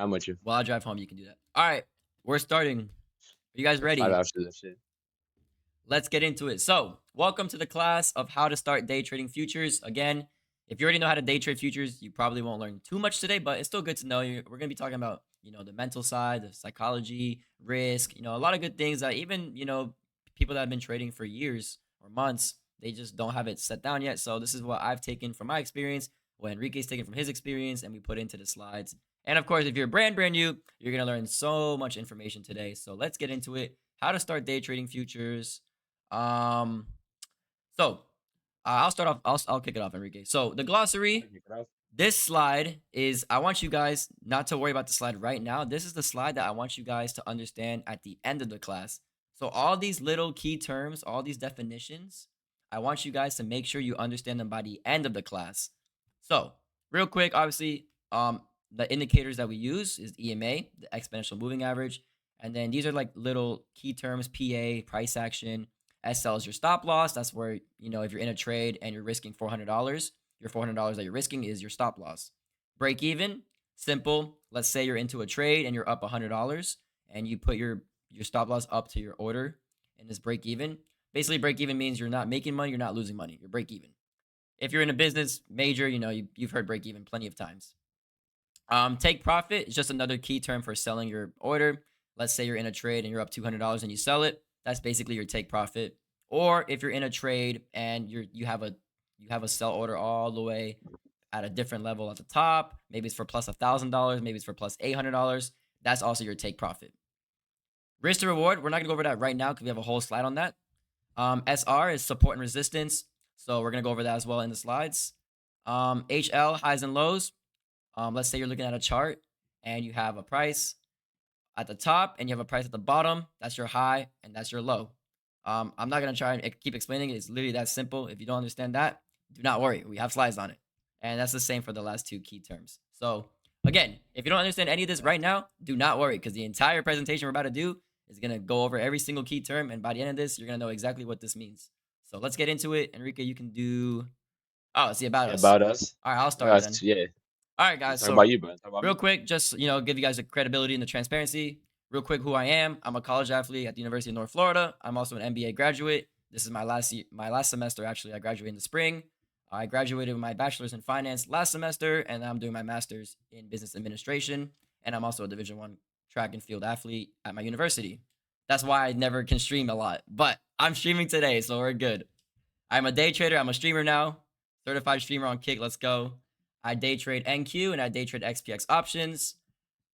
I'm with you. While I drive home, you can do that. All right, we're starting. Are you guys Got 5 ready? hours to do that shit. Let's get into it. So, welcome to the class of how to start day trading futures. Again, if you already know how to day trade futures, you probably won't learn too much today, but it's still good to know. We're going to be talking about, the mental side, the psychology, risk, a lot of good things that even, people that have been trading for years or months, they just don't have it set down yet. So, this is what I've taken from my experience, what Enrique's taken from his experience, and we put into the slides. And of course, if you're brand new, you're going to learn so much information today. So, let's get into it. How to start day trading futures. Um, so I'll start off. I'll kick it off, Enrique. So the glossary. This slide is. I want you guys not to worry about the slide right now. This is the slide that I want you guys to understand at the end of the class. So all these little key terms, all these definitions, I want you guys to make sure you understand them by the end of the class. So real quick, obviously, the indicators that we use is EMA, the exponential moving average, and then these are like little key terms: PA, price action. SL is your stop loss. That's where, if you're in a trade and you're risking $400, your $400 that you're risking is your stop loss. Break even, simple. Let's say you're into a trade and you're up $100 and you put your stop loss up to your order and this break even. Basically, break even means you're not making money, you're not losing money. You're break even. If you're in a business major, you've heard break even plenty of times. Take profit is just another key term for selling your order. Let's say you're in a trade and you're up $200 and you sell it. That's basically your take profit. Or if you're in a trade and you have a sell order all the way at a different level at the top, maybe it's for plus $1,000, maybe it's for plus $800. That's also your take profit. Risk to reward, we're not gonna go over that right now because we have a whole slide on that. SR is support and resistance, so we're gonna go over that as well in the slides. HL, highs and lows. Let's say you're looking at a chart and you have a price at the top and you have a price at the bottom. That's your high and that's your low. I'm not going to try and keep explaining it. It's literally that simple. If you don't understand that, do not worry. We have slides on it. And that's the same for the last two key terms. So again, if you don't understand any of this right now, do not worry because the entire presentation we're about to do is going to go over every single key term. And by the end of this, you're going to know exactly what this means. So let's get into it. Enrique, you can do... Oh, it's the about us. About us. All right, I'll start then. Yeah. All right, guys. Talk So about you, bro. Talk about real me. quick, just give you guys the credibility and the transparency. Real quick, who I am. I'm a college athlete at the University of North Florida. I'm also an MBA graduate. This is my last semester. Actually, I graduated in the spring. I graduated with my bachelor's in finance last semester, and I'm doing my master's in business administration. And I'm also a Division I track and field athlete at my university. That's why I never can stream a lot, but I'm streaming today, so we're good. I'm a day trader. I'm a streamer now. Certified streamer on Kick. Let's go. I day trade NQ and I day trade XPX options.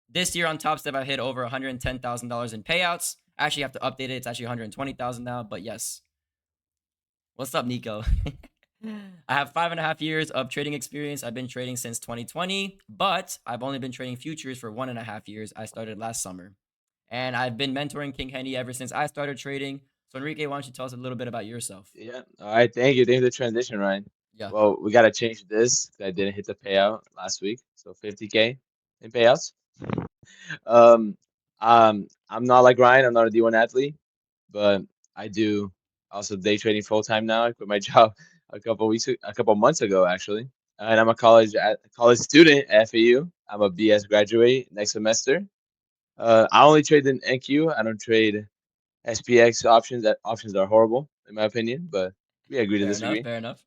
This year on Top Step, I hit over $110,000 in payouts. I actually have to update it. It's actually $120,000 now, but yes. What's up, Nico? I have 5.5 years of trading experience. I've been trading since 2020, but I've only been trading futures for 1.5 years. I started last summer. And I've been mentoring King Henny ever since I started trading. So Enrique, why don't you tell us a little bit about yourself? Yeah. All right. Thank you. Thank you for the transition, Ryan. Yeah. Well, we got to change this 'cause I didn't hit the payout last week. So 50K in payouts. Um, I'm not like Ryan. I'm not a D1 athlete, but I do also day trading full time now. I quit my job a couple months ago, actually. And I'm a college student at FAU. I'm a BS graduate next semester. I only trade in NQ. I don't trade SPX options. That options are horrible in my opinion, but we agree to Fair enough. disagree. Fair enough.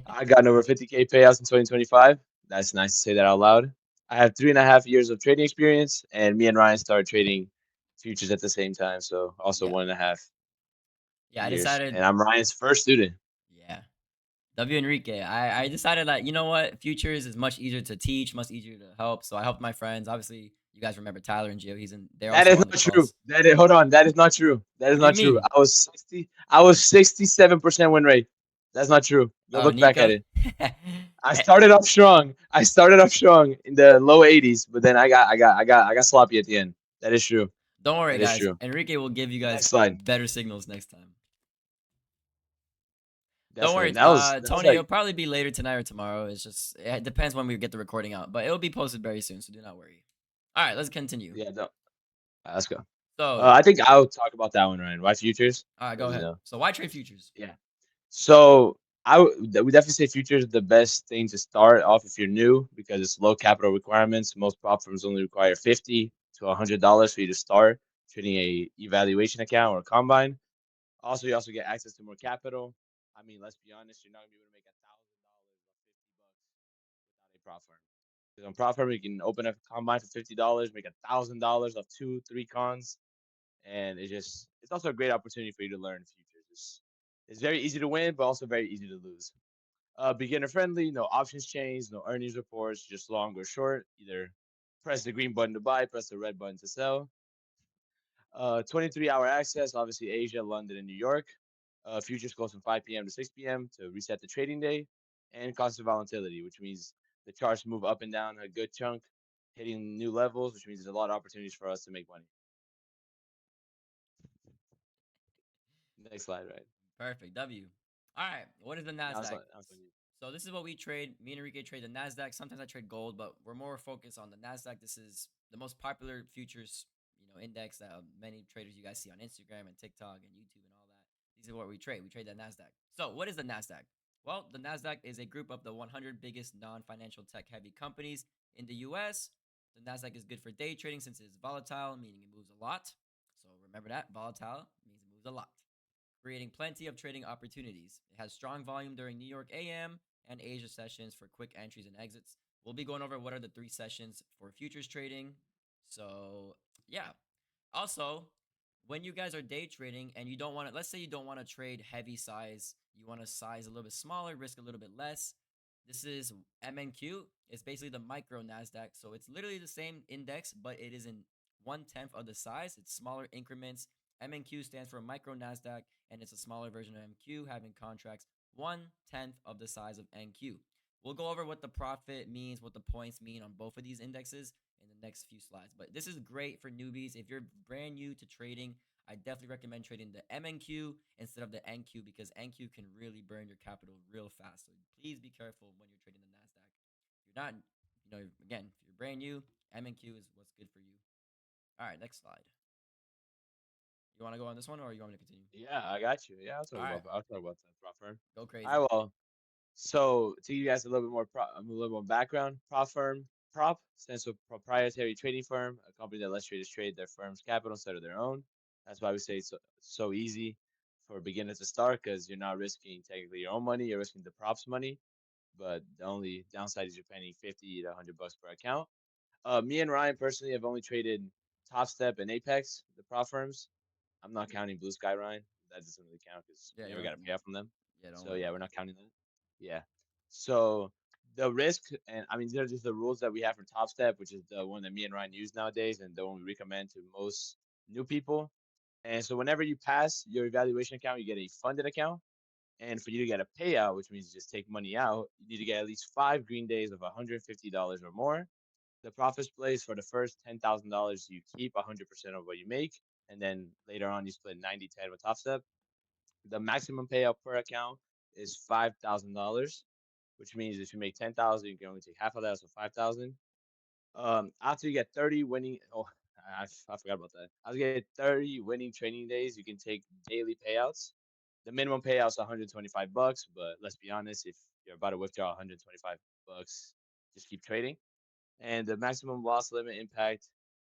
I got over 50K payouts in 2025. That's nice to say that out loud. I have 3.5 years of trading experience, and me and Ryan started trading futures at the same time. So also Yeah. 1.5 Yeah. I years, decided. and I'm Ryan's first student. Yeah. W Enrique. I decided that, what, futures is much easier to teach, much easier to help. So I helped my friends. Obviously, you guys remember Tyler and Gio. They're That also is on the not true. calls. Hold on. That is not true. That is What do you not true. mean? I was 67% win rate. That's not true. Go Oh, look back at Nico. it. I started off strong. In the low 80s, but then I got sloppy at the end. That is true. Don't worry, That is guys. true. Enrique will give you guys Next slide. better signals next time. Don't Definitely. worry, That was Tony. It'll like probably be later tonight or tomorrow. It depends when we get the recording out, but it'll be posted very soon, so do not worry. All right, let's continue. yeah. No. Let's go. So, I think I'll talk about that one, Ryan. Why futures? all right, go 'Cause, ahead. So, why trade futures? yeah. So would definitely say futures is the best thing to start off if you're new because it's low capital requirements. Most prop firms only require $50 to $100 for you to start trading a evaluation account or a combine. Also, you also get access to more capital. I mean, let's be honest, you're not gonna be able to make $1,000 or $50 without a prop firm. Because on prop firm, you can open up a combine for $50, make $1,000 off 2, 3 cons, and it's also a great opportunity for you to learn futures. It's very easy to win, but also very easy to lose. Beginner friendly, no options chains, no earnings reports, just long or short. Either press the green button to buy, press the red button to sell. 23-hour access, obviously Asia, London, and New York. Futures close from 5 p.m. to 6 p.m. to reset the trading day, and constant volatility, which means the charts move up and down a good chunk, hitting new levels, which means there's a lot of opportunities for us to make money. Next slide, right? Perfect. W. All right. What is the Nasdaq? Now it's on you. So this is what we trade. Me and Enrique trade the Nasdaq. Sometimes I trade gold, but we're more focused on the Nasdaq. This is the most popular futures, index that many traders you guys see on Instagram and TikTok and YouTube and all that. These are what we trade. We trade the Nasdaq. So what is the Nasdaq? Well, the Nasdaq is a group of the 100 biggest non-financial tech-heavy companies in the U.S. The Nasdaq is good for day trading since it is volatile, meaning it moves a lot. So remember that volatile means it moves a lot, creating plenty of trading opportunities. It has strong volume during New York AM and Asia sessions for quick entries and exits. We'll be going over what are the 3 sessions for futures trading. So, yeah. Also, when you guys are day trading and you don't want to, let's say you don't want to trade heavy size, you want to size a little bit smaller, risk a little bit less. This is MNQ. It's basically the micro NASDAQ. So it's literally the same index, but it is in 1/10 of the size. It's smaller increments. MNQ stands for micro NASDAQ, and it's a smaller version of MQ, having contracts 1/10 of the size of NQ. We'll go over what the profit means, what the points mean on both of these indexes in the next few slides. But this is great for newbies. If you're brand new to trading, I definitely recommend trading the MNQ instead of the NQ because NQ can really burn your capital real fast. So please be careful when you're trading the NASDAQ. If you're not, again, if you're brand new, MNQ is what's good for you. All right, next slide. You want to go on this one or you want me to continue? Yeah, I got you. Yeah, All right, I'll talk about that prop firm. go I crazy. will. So to give you guys a little bit more a little more background, prop firm prop stands for proprietary trading firm, a company that lets traders trade their firm's capital instead of their own. That's why we say it's so easy for beginners to start because you're not risking technically your own money, you're risking the props money. But the only downside is you're paying $50 to $100 per account. Me and Ryan personally have only traded Top Step and Apex, the prop firms. I'm not counting Blue Sky, Ryan. That doesn't really count because Yeah, we you never don't. got a payout from them. Yeah, don't So worry yeah, about we're that. not counting that. Yeah. So the risk, and I mean, these are just the rules that we have for Top Step, which is the one that me and Ryan use nowadays, and the one we recommend to most new people. And so whenever you pass your evaluation account, you get a funded account. And for you to get a payout, which means you just take money out, you need to get at least 5 green days of $150 or more. The profit split is for the first $10,000 you keep 100% of what you make, and then later on you split 90-10 with Top Step. The maximum payout per account is $5,000, which means if you make 10,000, you can only take half of that, so 5,000. After you get 30 winning, I forgot about that. After you get 30 winning training days, you can take daily payouts. The minimum payout is $125, but let's be honest, if you're about to withdraw $125, just keep trading. And the maximum loss limit impact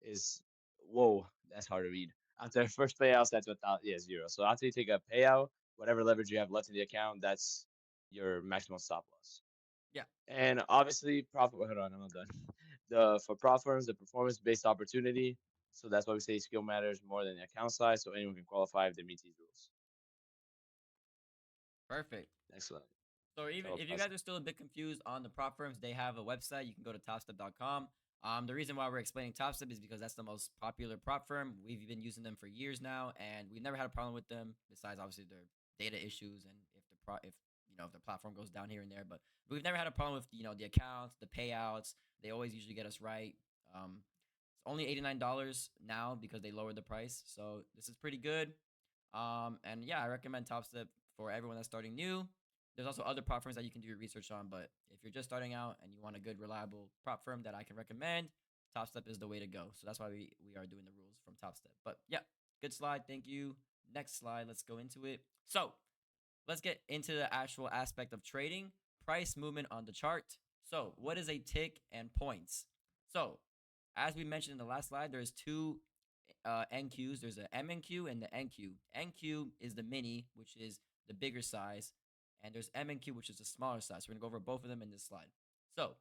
is, whoa, that's hard to read. After the first payout, that's without, yeah, 0. So after you take a payout, whatever leverage you have left in the account, that's your maximum stop loss. Yeah, And obviously, profit. Hold on, I'm not done. The for prop firms, the performance-based opportunity. So that's why we say skill matters more than the account size. So anyone can qualify if they meet these rules. perfect. Excellent. So even So if you guys are still a bit confused on the prop firms, they have a website. You can go to topstep.com. The reason why we're explaining Topstep is because that's the most popular prop firm. We've been using them for years now, and we've never had a problem with them. Besides, obviously, their data issues and if the platform goes down here and there, but we've never had a problem with the accounts, the payouts. They always usually get us right. It's only $89 now because they lowered the price, so this is pretty good. And yeah, I recommend Topstep for everyone that's starting new. There's also other prop firms that you can do your research on, but if you're just starting out and you want a good, reliable prop firm that I can recommend, Topstep is the way to go. So that's why we are doing the rules from Topstep. But yeah, good slide. Thank you. Next slide. Let's go into it. So let's get into the actual aspect of trading, price movement on the chart. So, what is a tick and points? So, as we mentioned in the last slide, there's two NQs. There's a MNQ and the NQ. NQ is the mini, which is the bigger size, and there's MNQ, which is the smaller size. We're gonna go over both of them in this slide. So,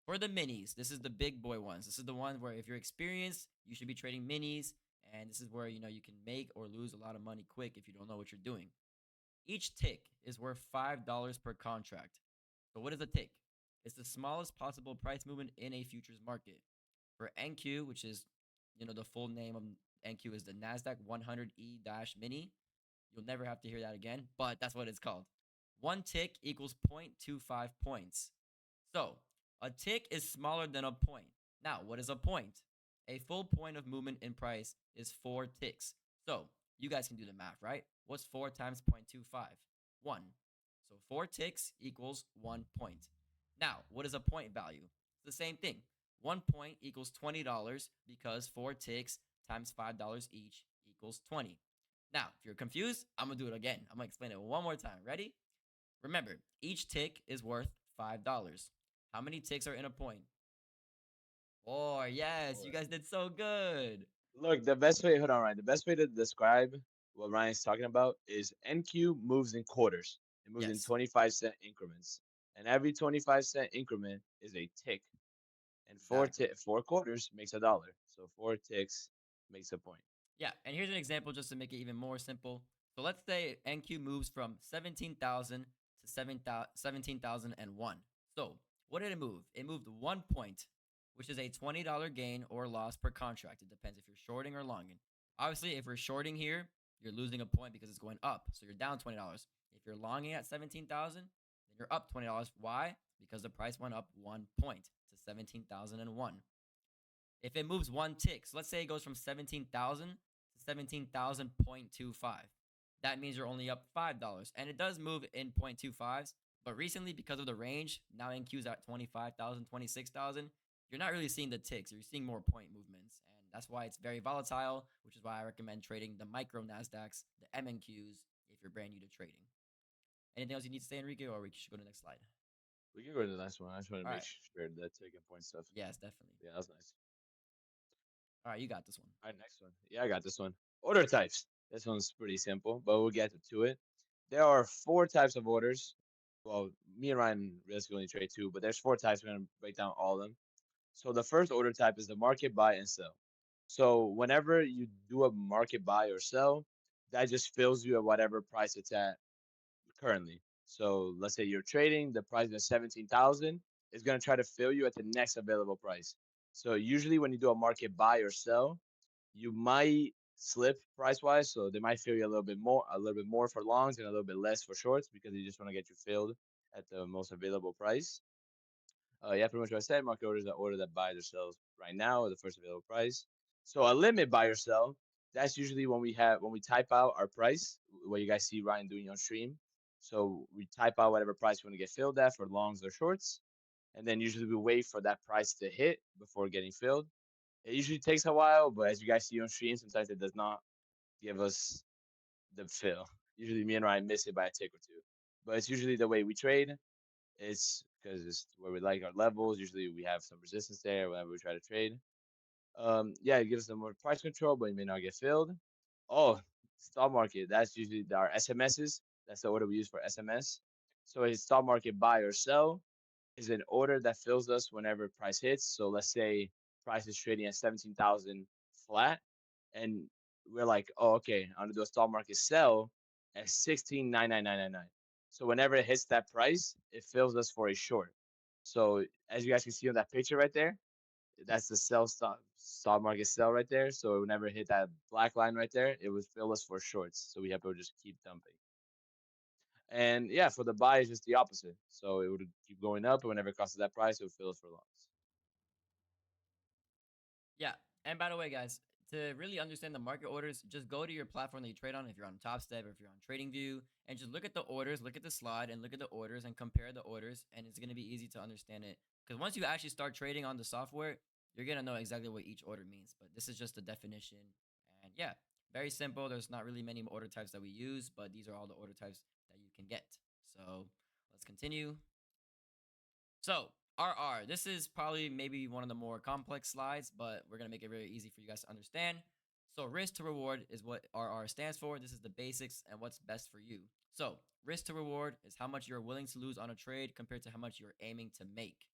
for the minis, this is the big boy ones. This is the one where if you're experienced, you should be trading minis, and this is where you can make or lose a lot of money quick if you don't know what you're doing. Each tick is worth $5 per contract. So what is a tick? It's the smallest possible price movement in a futures market. For NQ, which is the full name of NQ is the Nasdaq 100E-mini. You'll never have to hear that again, but that's what it's called. One tick equals 0.25 points. So a tick is smaller than a point. Now, what is a point? A full point of movement in price is 4 ticks. So you guys can do the math, right? What's 4 times 0.25? 1. So 4 ticks equals 1 point. Now, what is a point value? It's the same thing. 1 point equals $20 because 4 ticks times $5 each equals 20. Now, if you're confused, I'm going to do it again. I'm going to explain it one more time. Ready? Remember, each tick is worth $5. How many ticks are in a point? 4. Yes, you guys did so good. Look, the best way, hold on, Ryan. The best way to describe what Ryan's talking about is NQ moves in quarters. It moves in Yes. 25-cent increments. And every 25-cent increment is a tick. And Exactly. 4 quarters makes $1. So 4 ticks makes a point. Yeah, and here's an example just to make it even more simple. So let's say NQ moves from 17,000 to 17,001. So what did it move? It moved 1 point, which is a $20 gain or loss per contract. It depends if you're shorting or longing. Obviously, if we're shorting here, you're losing a point because it's going up. So you're down $20. If you're longing at 17,000, then you're up $20. Why? Because the price went up 1 point to 17,001. If it moves 1 tick, so let's say it goes from 17,000 to 17,000.25. That means you're only up $5. And it does move in 0.25s, but recently because of the range, now NQ's at 25,000, 26,000, you're not really seeing the ticks. You're seeing more point movements. And that's why it's very volatile, which is why I recommend trading the micro Nasdaqs, the MNQs, if you're brand new to trading. Anything else you need to say, Enrique, or we should go to the next slide? We can go to the next one. I just want to All make right. sure that taking point stuff. Yes, definitely. Yeah, that was nice. All right, you got this one. All right, next one. Yeah, I got this one. Order types. This one's pretty simple, but we'll get to it. There are 4 types of orders. Well, me and Ryan realistically only trade 2, but there's 4 types. We're gonna break down all of them. So the first order type is the market buy and sell. So whenever you do a market buy or sell, that just fills you at whatever price it's at currently. So let's say you're trading, the price is 17,000, it's going to try to fill you at the next available price. So usually when you do a market buy or sell, you might slip price wise. So they might fill you a little bit more for longs and a little bit less for shorts because they just want to get you filled at the most available price. Yeah, pretty much what I said. Market order is the order that buys or sells right now at the first available price. So a limit buy or sell, that's usually when we type out our price, what you guys see Ryan doing on stream. So we type out whatever price we want to get filled at for longs or shorts, and then usually we wait for that price to hit before getting filled. It usually takes a while, but as you guys see on stream, sometimes it does not give us the fill. Usually me and Ryan miss it by a tick or two, but it's usually the way we trade. It's because it's where we like our levels. Usually we have some resistance there whenever we try to trade. Yeah, it gives them more price control, but it may not get filled. Oh, stock market. That's usually our SMSs. That's the order we use for SMS. So a stock market buy or sell is an order that fills us whenever price hits. So let's say price is trading at 17,000 flat, and we're like, oh, okay, I'm gonna do a stock market sell at 16,99999. So whenever it hits that price, it fills us for a short. So as you guys can see on that picture right there, that's the sell stock market sell right there. So whenever it hit that black line right there, it would fill us for shorts. So we have to just keep dumping. And yeah, for the buy, it's just the opposite. So it would keep going up, and whenever it crosses that price, it would fill us for longs. Yeah. And by the way, guys, to really understand the market orders, just go to your platform that you trade on. If you're on TopStep or if you're on TradingView, and just look at the orders, look at the slide, and look at the orders and compare the orders. And it's going to be easy to understand it. Because once you actually start trading on the software, you're going to know exactly what each order means. But this is just a definition. And yeah, very simple. There's not really many order types that we use, but these are all the order types that you can get. So let's continue. So RR, this is probably maybe one of the more complex slides, but we're gonna make it very easy for you guys to understand. So risk to reward is what RR stands for. This is the basics and what's best for you. So risk to reward is how much you're willing to lose on a trade compared to how much you're aiming to make.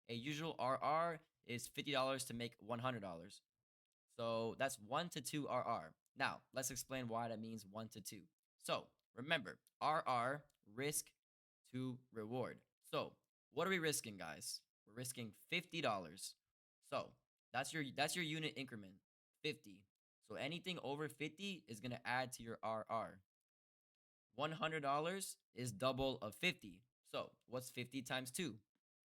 A usual RR is $50 to make $100. So that's 1 to 2 RR. Now, let's explain why that means 1 to 2. So, remember, RR, risk to reward. So, what are we risking, guys? We're risking $50. So, that's your unit increment, 50. So, anything over 50 is going to add to your RR. $100 is double of 50. So, what's 50 times 2?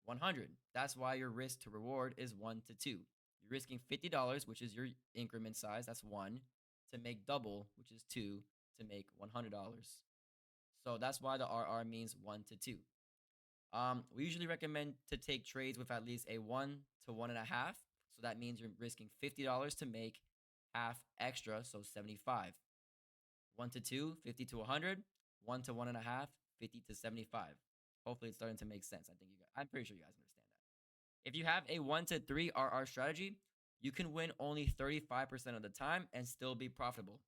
100. That's why your risk to reward is 1 to 2. You're risking $50, which is your increment size, that's 1, to make double, which is 2, to make $100. So that's why the RR means 1 to 2. We usually recommend to take trades with at least a 1 to 1.5. So that means you're risking $50 to make half extra, so 75. 1 to 2, 50 to 100. 1 to 1.5, 50 to 75. Hopefully it's starting to make sense. I'm pretty sure you guys understand that. If you have a 1 to 3 RR strategy, you can win only 35% of the time and still be profitable.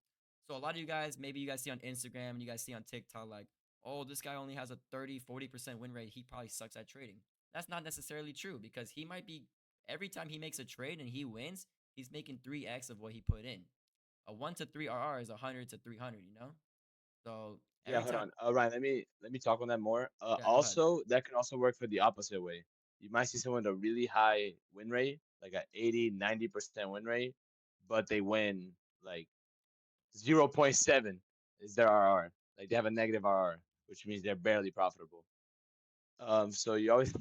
So a lot of you guys, maybe you guys see on Instagram and you guys see on TikTok like, oh, this guy only has a 30-40% win rate. He probably sucks at trading. That's not necessarily true because he might be, every time he makes a trade and he wins, he's making 3x of what he put in. A 1 to 3 RR is 100 to 300, you know? So Yeah, every hold time, on. Ryan, let me talk on that more. yeah, go ahead. Also, that can also work for the opposite way. You might see someone with a really high win rate, like an 80, 90% win rate, but they win like 0.7 is their RR. Like they have a negative RR, which means they're barely profitable. So you always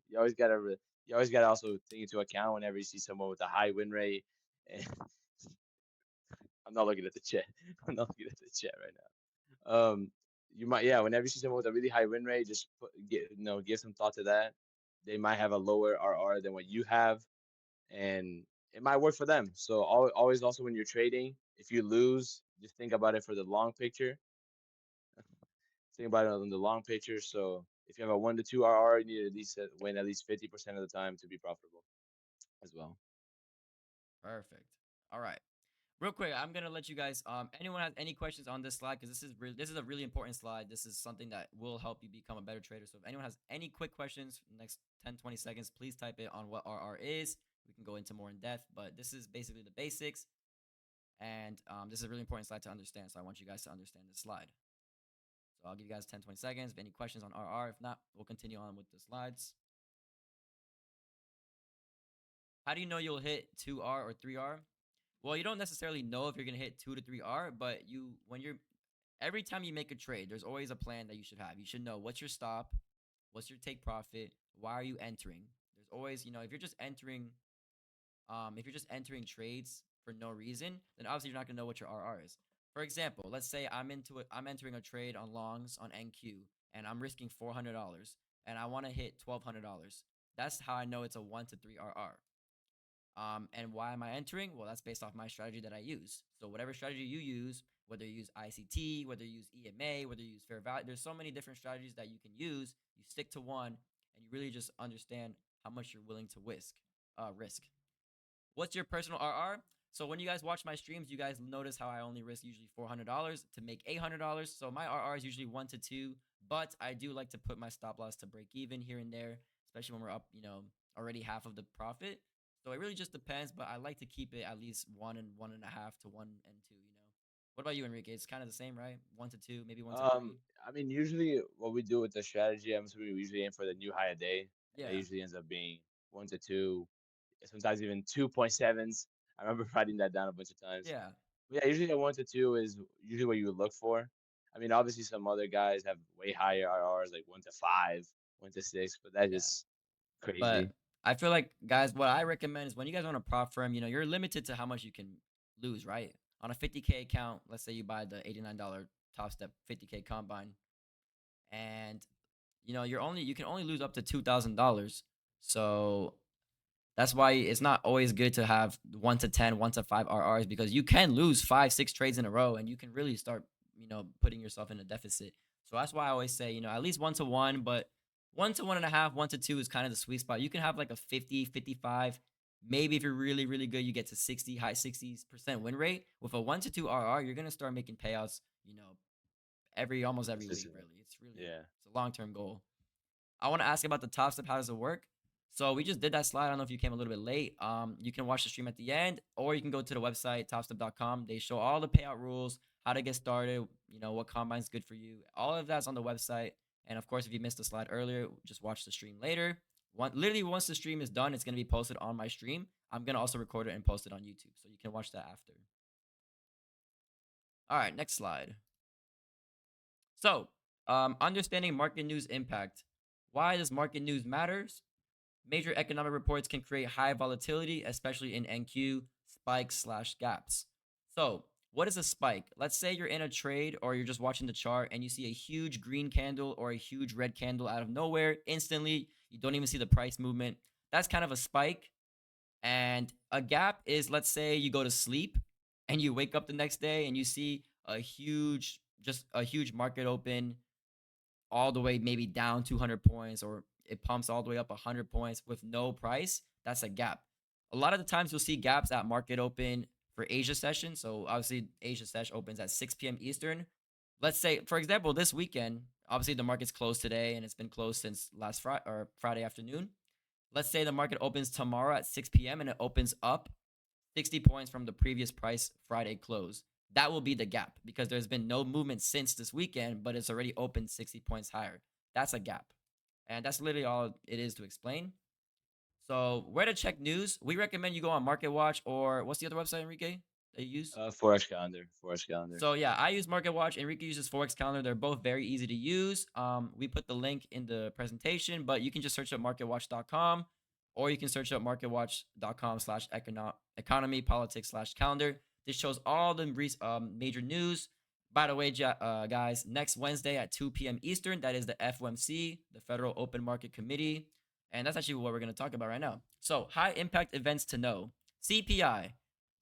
you always gotta you always gotta also take into account whenever you see someone with a high win rate. And I'm not looking at the chat. I'm not looking at the chat right now. You might, yeah, whenever you see someone with a really high win rate, just give some thought to that. They might have a lower RR than what you have, and it might work for them. So always also when you're trading, if you lose, just think about it for the long picture. Think about it on the long picture. So if you have a 1 to 2 RR, you need to at least win at least 50% of the time to be profitable as well. Perfect. All right. Real quick, I'm gonna let you guys. Anyone has any questions on this slide? Because this is a really important slide. This is something that will help you become a better trader. So if anyone has any quick questions, next 10-20 seconds, please type it on what RR is. We can go into more in depth, but this is basically the basics, and this is a really important slide to understand. So I want you guys to understand this slide. So I'll give you guys 10-20 seconds. If any questions on RR, if not, we'll continue on with the slides. How do you know you'll hit 2R or 3R? Well, you don't necessarily know if you're gonna hit 2 to 3R, but every time you make a trade, there's always a plan that you should have. You should know what's your stop, what's your take profit, why are you entering. There's always, if you're just entering trades for no reason, then obviously you're not gonna know what your RR is. For example, let's say I'm entering a trade on longs on NQ and I'm risking $400 and I want to hit $1,200. That's how I know it's a 1 to 3 RR. And why am I entering? Well, that's based off my strategy that I use. So whatever strategy you use, whether you use ICT, whether you use EMA, whether you use fair value, there's so many different strategies that you can use. You stick to one, and you really just understand how much you're willing to risk. What's your personal RR? So when you guys watch my streams, you guys notice how I only risk usually $400 to make $800. So my RR is usually 1 to 2, but I do like to put my stop loss to break even here and there, especially when we're up, already half of the profit. So it really just depends, but I like to keep it at least 1 and 1.5 to 1 and 2. What about you, Enrique? It's kind of the same, right? 1 to 2, maybe 1 to 3. I mean, usually what we do with the strategy, I'm assuming we usually aim for the new high a day, and that Yeah, usually ends up being 1 to 2, sometimes even 2.7s. I remember writing that down a bunch of times. yeah, But yeah, usually a 1 to 2 is usually what you would look for. I mean, obviously some other guys have way higher RRs, like 1 to 5, 1 to 6, but that's yeah. just crazy. But I feel like, guys, what I recommend is when you guys want a prop firm, you're limited to how much you can lose, right? On a 50K account, let's say you buy the $89 Top Step 50K combine, and you can only lose up to $2,000. So that's why it's not always good to have 1 to 10, 1 to 5 RRs because you can lose 5, 6 trades in a row and you can really start, putting yourself in a deficit. So that's why I always say, at least 1 to 1, but 1 to 1.5, 1 to 2 is kind of the sweet spot. You can have like a 50, 55. Maybe if you're really, really good, you get to 60, high 60% win rate. With a 1 to 2 RR, you're gonna start making payouts, almost every week, Consistently. really. Yeah. It's a long-term goal. I want to ask about the top step. How does it work? So we just did that slide. I don't know if you came a little bit late. You can watch the stream at the end, or you can go to the website topstep.com. They show all the payout rules, how to get started, what combine is good for you. All of that's on the website. And of course, if you missed the slide earlier, just watch the stream later. Literally, once the stream is done, it's going to be posted on my stream. I'm going to also record it and post it on YouTube, so you can watch that after. All right, next slide. So, understanding market news impact. Why does market news matters? Major economic reports can create high volatility, especially in NQ spikes/gaps. So, what is a spike? Let's say you're in a trade or you're just watching the chart and you see a huge green candle or a huge red candle out of nowhere instantly. You don't even see the price movement. That's kind of a spike. And a gap is, let's say you go to sleep and you wake up the next day and you see just a huge market open all the way maybe down 200 points, or it pumps all the way up 100 points with no price. That's a gap. A lot of the times you'll see gaps at market open for Asia session. So obviously Asia session opens at 6 p.m. Eastern. Let's say, for example, this weekend, obviously the market's closed today and it's been closed since last Friday or Friday afternoon. Let's say the market opens tomorrow at 6 p.m. and it opens up 60 points from the previous price Friday close. That will be the gap because there's been no movement since this weekend, but it's already opened 60 points higher. That's a gap. And that's literally all it is to explain. So, where to check news? We recommend you go on Market Watch, or what's the other website, Enrique, that you use? Forex calendar. Forex calendar. So yeah, I use Market Watch. Enrique uses Forex Calendar. They're both very easy to use. We put the link in the presentation, but you can just search up marketwatch.com, or you can search up marketwatch.com/economy politics/calendar. This shows all the major news. By the way, guys, next Wednesday at 2 p.m. Eastern, that is the FOMC, the Federal Open Market Committee, and that's actually what we're going to talk about right now. So, high impact events to know: CPI.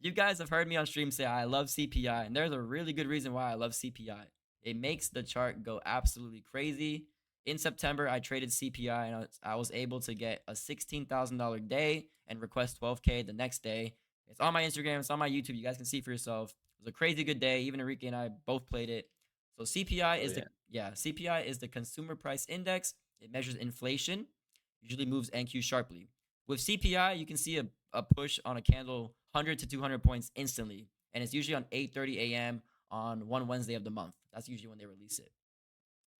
You guys have heard me on stream say I love CPI, and there's a really good reason why I love CPI. It makes the chart go absolutely crazy. In September, I traded CPI and I was able to get a $16,000 day and request 12K the next day. It's on my Instagram, it's on my YouTube. You guys can see for yourself. It was a crazy good day. Even Enrique and I both played it. So CPI Oh is yeah. CPI is the consumer price index. It measures inflation, usually moves NQ sharply. With CPI, you can see a push on a candle 100 to 200 points instantly. And it's usually on 8:30 a.m. on one Wednesday of the month. That's usually when they release it.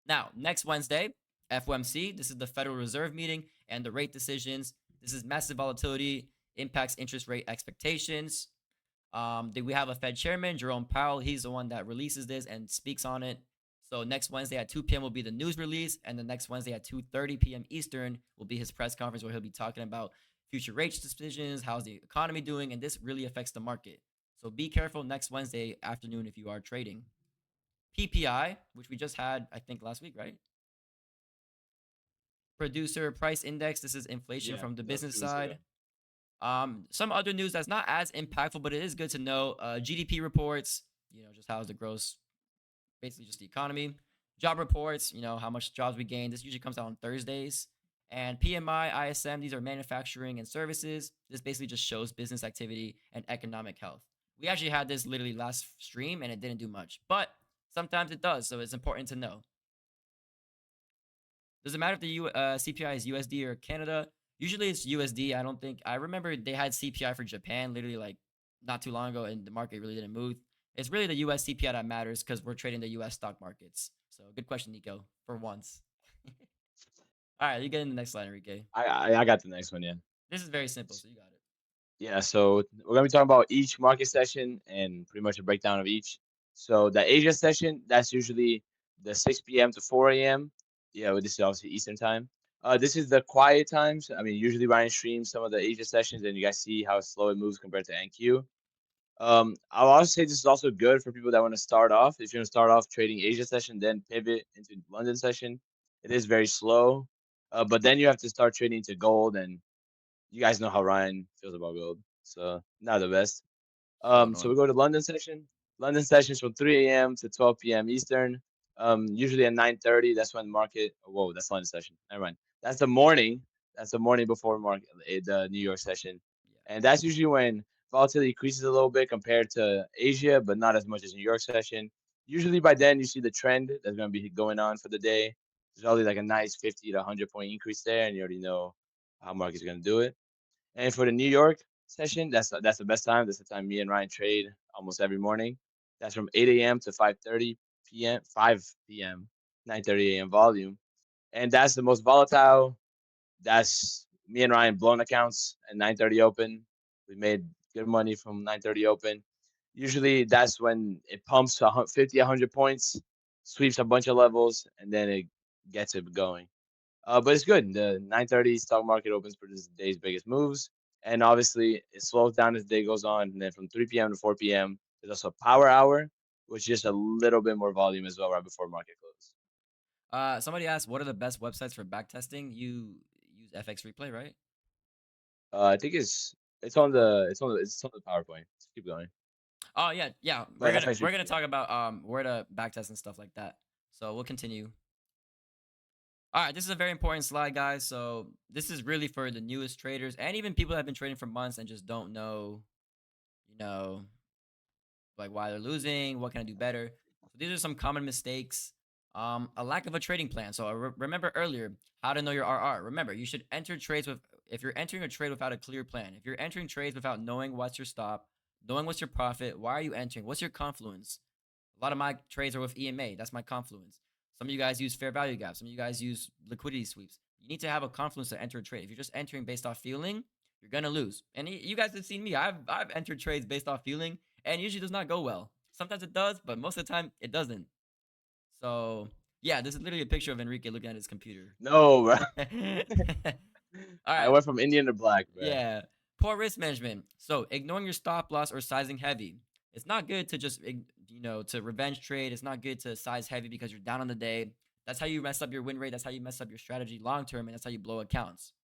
Now, next Wednesday, FOMC, this is the Federal Reserve meeting and the rate decisions. This is massive volatility, impacts interest rate expectations. We have a Fed chairman, Jerome Powell. He's the one that releases this and speaks on it. So next Wednesday at 2 p.m. will be the news release, and the next Wednesday at 2:30 p.m. Eastern will be his press conference where he'll be talking about future rate decisions, how's the economy doing, and this really affects the market. So be careful next Wednesday afternoon if you are trading. PPI, which we just had, I think last week, right? Producer price index. This is inflation Yeah. from the That was business 2 weeks ago. side. Some other news that's not as impactful, but it is good to know. GDP reports, just how's the gross, basically just the economy. Job reports, how much jobs we gained. This usually comes out on Thursdays. And PMI, ISM, these are manufacturing and services. This basically just shows business activity and economic health. We actually had this literally last stream and it didn't do much, but sometimes it does, so it's important to know. Does it matter if the CPI is USD or Canada? Usually it's USD. I remember they had CPI for Japan literally like not too long ago, and the market really didn't move. It's really the US CPI that matters because we're trading the US stock markets. So good question, Nico, for once. All right, you get in the next slide, Enrique. I got the next one. Yeah. This is very simple, so you got it. Yeah, so we're gonna be talking about each market session and pretty much a breakdown of each. So the Asia session, that's usually the 6 p.m. to 4 a.m. Yeah, well, this is obviously Eastern time. This is the quiet times. I mean, usually Ryan streams some of the Asia sessions, and you guys see how slow it moves compared to NQ. I'll also say this is also good for people that want to start off. If you're gonna start off trading Asia session, then pivot into London session. It is very slow, but then you have to start trading to gold, and you guys know how Ryan feels about gold, so not the best. So So we annoying. go to London session. London sessions from 3 a.m. to 12 p.m. Eastern. Usually at 9:30, that's when market. Whoa, that's London session. Never mind. That's the morning. That's the morning before market, the New York session, Yeah. and that's usually when volatility increases a little bit compared to Asia, but not as much as New York session. Usually by then you see the trend that's going to be going on for the day. There's always like a nice 50 to 100 point increase there, and you already know how market's going to do it. And for the New York session, that's the best time. That's the time me and Ryan trade almost every morning. That's from 8 a.m. to 5:30 p.m. 5 p.m. 9:30 a.m. volume, and that's the most volatile. That's me and Ryan blown accounts at 9:30 open. We made good money from 9:30 open. Usually, that's when it pumps 50, 100 points, sweeps a bunch of levels, and then it gets it going. But it's good. The 9:30 stock market opens for this day's biggest moves, and obviously it slows down as the day goes on. And then from 3 p.m. to 4 p.m., there's also a power hour, which is just a little bit more volume as well, right before market close. Somebody asked, what are the best websites for back testing? You use FX Replay, right? I think it's on the PowerPoint. Let's keep going. Oh yeah, yeah. We're But gonna FX we're gonna replay, yeah. talk about where to back test and stuff like that. So we'll continue. All right, this is a very important slide, guys. So this is really for the newest traders and even people that have been trading for months and just don't know, you know, like why they're losing, what can I do better. So these are some common mistakes. A lack of a trading plan. So remember earlier how to know your RR. Remember, you should enter trades with if you're entering a trade without a clear plan. If you're entering trades without knowing what's your stop, knowing what's your profit, why are you entering? What's your confluence? A lot of my trades are with EMA. That's my confluence. Some of you guys use fair value gaps. Some of you guys use liquidity sweeps. You need to have a confluence to enter a trade. If you're just entering based off feeling, you're gonna lose. And you guys have seen me. I've entered trades based off feeling, and usually does not go well. Sometimes it does, but most of the time it doesn't. So yeah, this is literally a picture of Enrique looking at his computer. No, bro. All I right. went from Indian to black, bro. Yeah. Poor risk management. So ignoring your stop loss or sizing heavy. It's not good to just to revenge trade. It's not good to size heavy because you're down on the day. That's how you mess up your win rate. That's how you mess up your strategy long term, and that's how you blow accounts.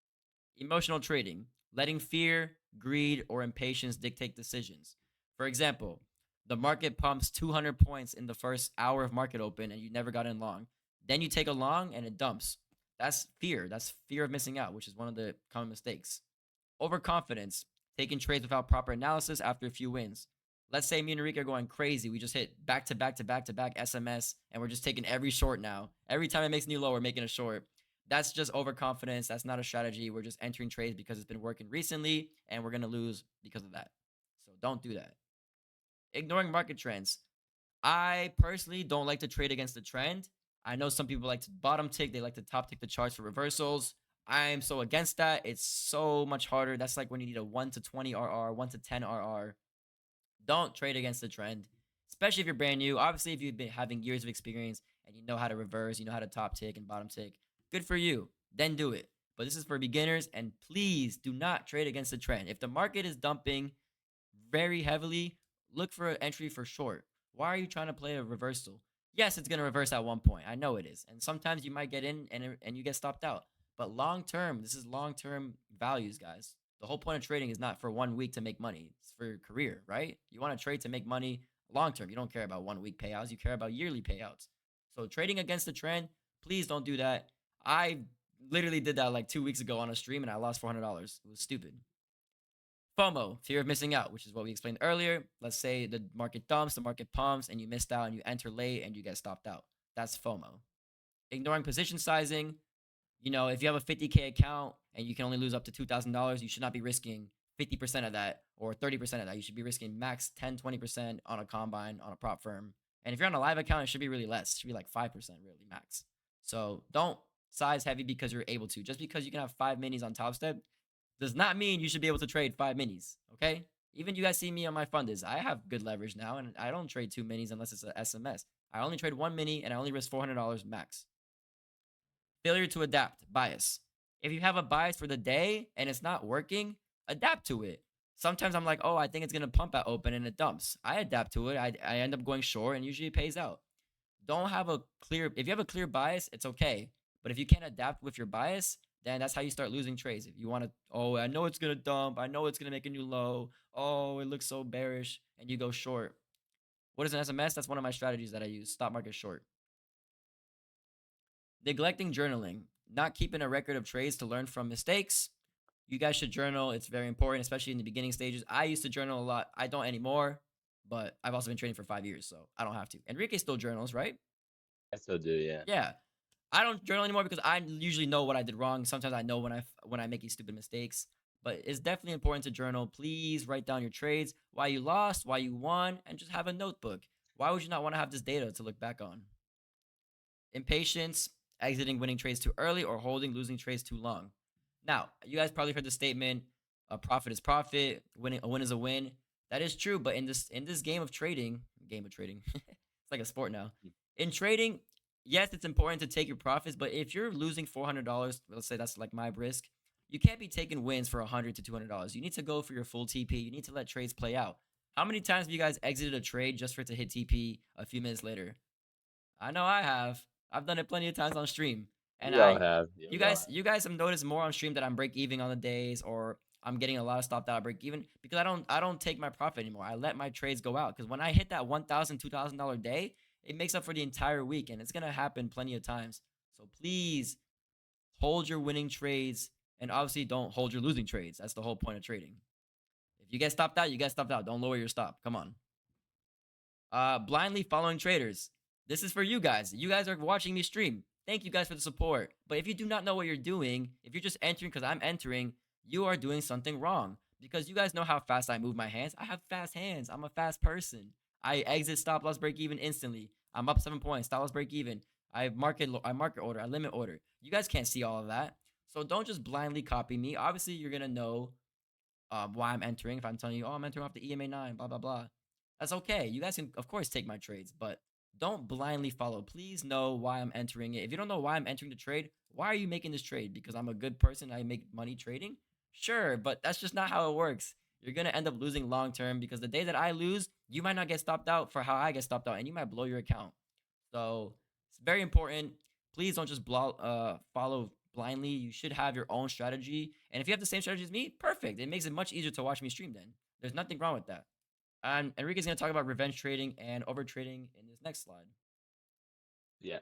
Emotional trading, letting fear, greed, or impatience dictate decisions. For example, the market pumps 200 points in the first hour of market open and you never got in long. Then you take a long and it dumps. That's fear. That's fear of missing out, which is one of the common mistakes. Overconfidence, taking trades without proper analysis after a few wins. Let's say me and Enrique are going crazy. We just hit back to back to back to back SMS and we're just taking every short now. Every time it makes a new low, we're making a short. That's just overconfidence. That's not a strategy. We're just entering trades because it's been working recently and we're going to lose because of that. So don't do that. Ignoring market trends. I personally don't like to trade against the trend. I know some people like to bottom tick, they like to top tick the charts for reversals. I'm so against that. It's so much harder. That's like when you need a 1 to 20 RR, 1 to 10 RR. Don't trade against the trend, especially if you're brand new. Obviously, if you've been having years of experience and you know how to reverse, you know how to top tick and bottom tick, good for you. Then do it. But this is for beginners, and please do not trade against the trend. If the market is dumping very heavily, look for an entry for short. Why are you trying to play a reversal? Yes, it's going to reverse at one point. I know it is. And sometimes you might get in and you get stopped out. But long term, this is long term values, guys. The whole point of trading is not for 1 week to make money. It's for your career, right? You want to trade to make money long term. You don't care about 1 week payouts. You care about yearly payouts. So trading against the trend, please don't do that. I literally did that like 2 weeks ago on a stream and I lost $400. It was stupid. FOMO, fear of missing out, which is what we explained earlier. Let's say the market dumps, the market pumps, and you missed out and you enter late and you get stopped out. That's FOMO. Ignoring position sizing. If you have a 50K account and you can only lose up to $2,000, you should not be risking 50% of that or 30% of that. You should be risking max 10, 20% on a combine, on a prop firm. And if you're on a live account, it should be really less. It should be like 5% really max. So don't size heavy because you're able to. Just because you can have 5 minis on Top Step does not mean you should be able to trade 5 minis. Okay. Even you guys see me on my funders. I have good leverage now, and I don't trade 2 minis unless it's a SMS. I only trade 1 mini, and I only risk $400 max. Failure to adapt, bias. If you have a bias for the day and it's not working, adapt to it. Sometimes I'm like, oh, I think it's gonna pump at open and it dumps. I adapt to it. I end up going short and usually it pays out. Don't have a clear. If you have a clear bias, it's okay. But if you can't adapt with your bias, then that's how you start losing trades. If you want to, oh, I know it's gonna dump. I know it's gonna make a new low. Oh, it looks so bearish, and you go short. What is an SMS? That's one of my strategies that I use. Stop market short. Neglecting journaling, not keeping a record of trades to learn from mistakes. You guys should journal. It's very important, especially in the beginning stages. I used to journal a lot. I don't anymore, but I've also been trading for 5 years, so I don't have to. Enrique still journals, right? I still do, yeah. Yeah. I don't journal anymore because I usually know what I did wrong. Sometimes I know when I make these stupid mistakes. But it's definitely important to journal. Please write down your trades, why you lost, why you won, and just have a notebook. Why would you not want to have this data to look back on? Impatience, exiting winning trades too early, or holding losing trades too long. Now, you guys probably heard the statement: "A profit is profit, a win is a win." That is true, but in this game of trading, it's like a sport now. In trading, yes, it's important to take your profits, but if you're losing $400, let's say that's like my risk, you can't be taking wins for $100 to $200. You need to go for your full TP. You need to let trades play out. How many times have you guys exited a trade just for it to hit TP a few minutes later? I know I have. I've done it plenty of times on stream. And We all have. Yeah, you we all guys, have. you guys have noticed more on stream that I'm break even on the days, or I'm getting a lot of stopped out break even because I don't take my profit anymore. I let my trades go out because when I hit that $1,000, $2,000 day, it makes up for the entire week, and it's gonna happen plenty of times. So please hold your winning trades, and obviously don't hold your losing trades. That's the whole point of trading. If you get stopped out, you get stopped out. Don't lower your stop. Come on. Blindly following traders. This is for you guys. You guys are watching me stream. Thank you guys for the support. But if you do not know what you're doing, if you're just entering because I'm entering, you are doing something wrong. Because you guys know how fast I move my hands. I have fast hands. I'm a fast person. I exit stop loss break even instantly. I'm up 7 points. Stop loss break even. I market order. I limit order. You guys can't see all of that. So don't just blindly copy me. Obviously, you're gonna know why I'm entering. If I'm telling you, oh, I'm entering off the EMA 9, blah blah blah, that's okay. You guys can, of course, take my trades, but don't blindly follow. Please know why I'm entering it. If you don't know why I'm entering the trade, why are you making this trade? Because I'm a good person, I make money trading? Sure, but that's just not how it works. You're going to end up losing long term because the day that I lose, you might not get stopped out for how I get stopped out, and you might blow your account. So it's very important. Please don't just follow blindly. You should have your own strategy. And if you have the same strategy as me, perfect. It makes it much easier to watch me stream then. There's nothing wrong with that. And Enrique's going to talk about revenge trading and over trading in this next slide. Yeah.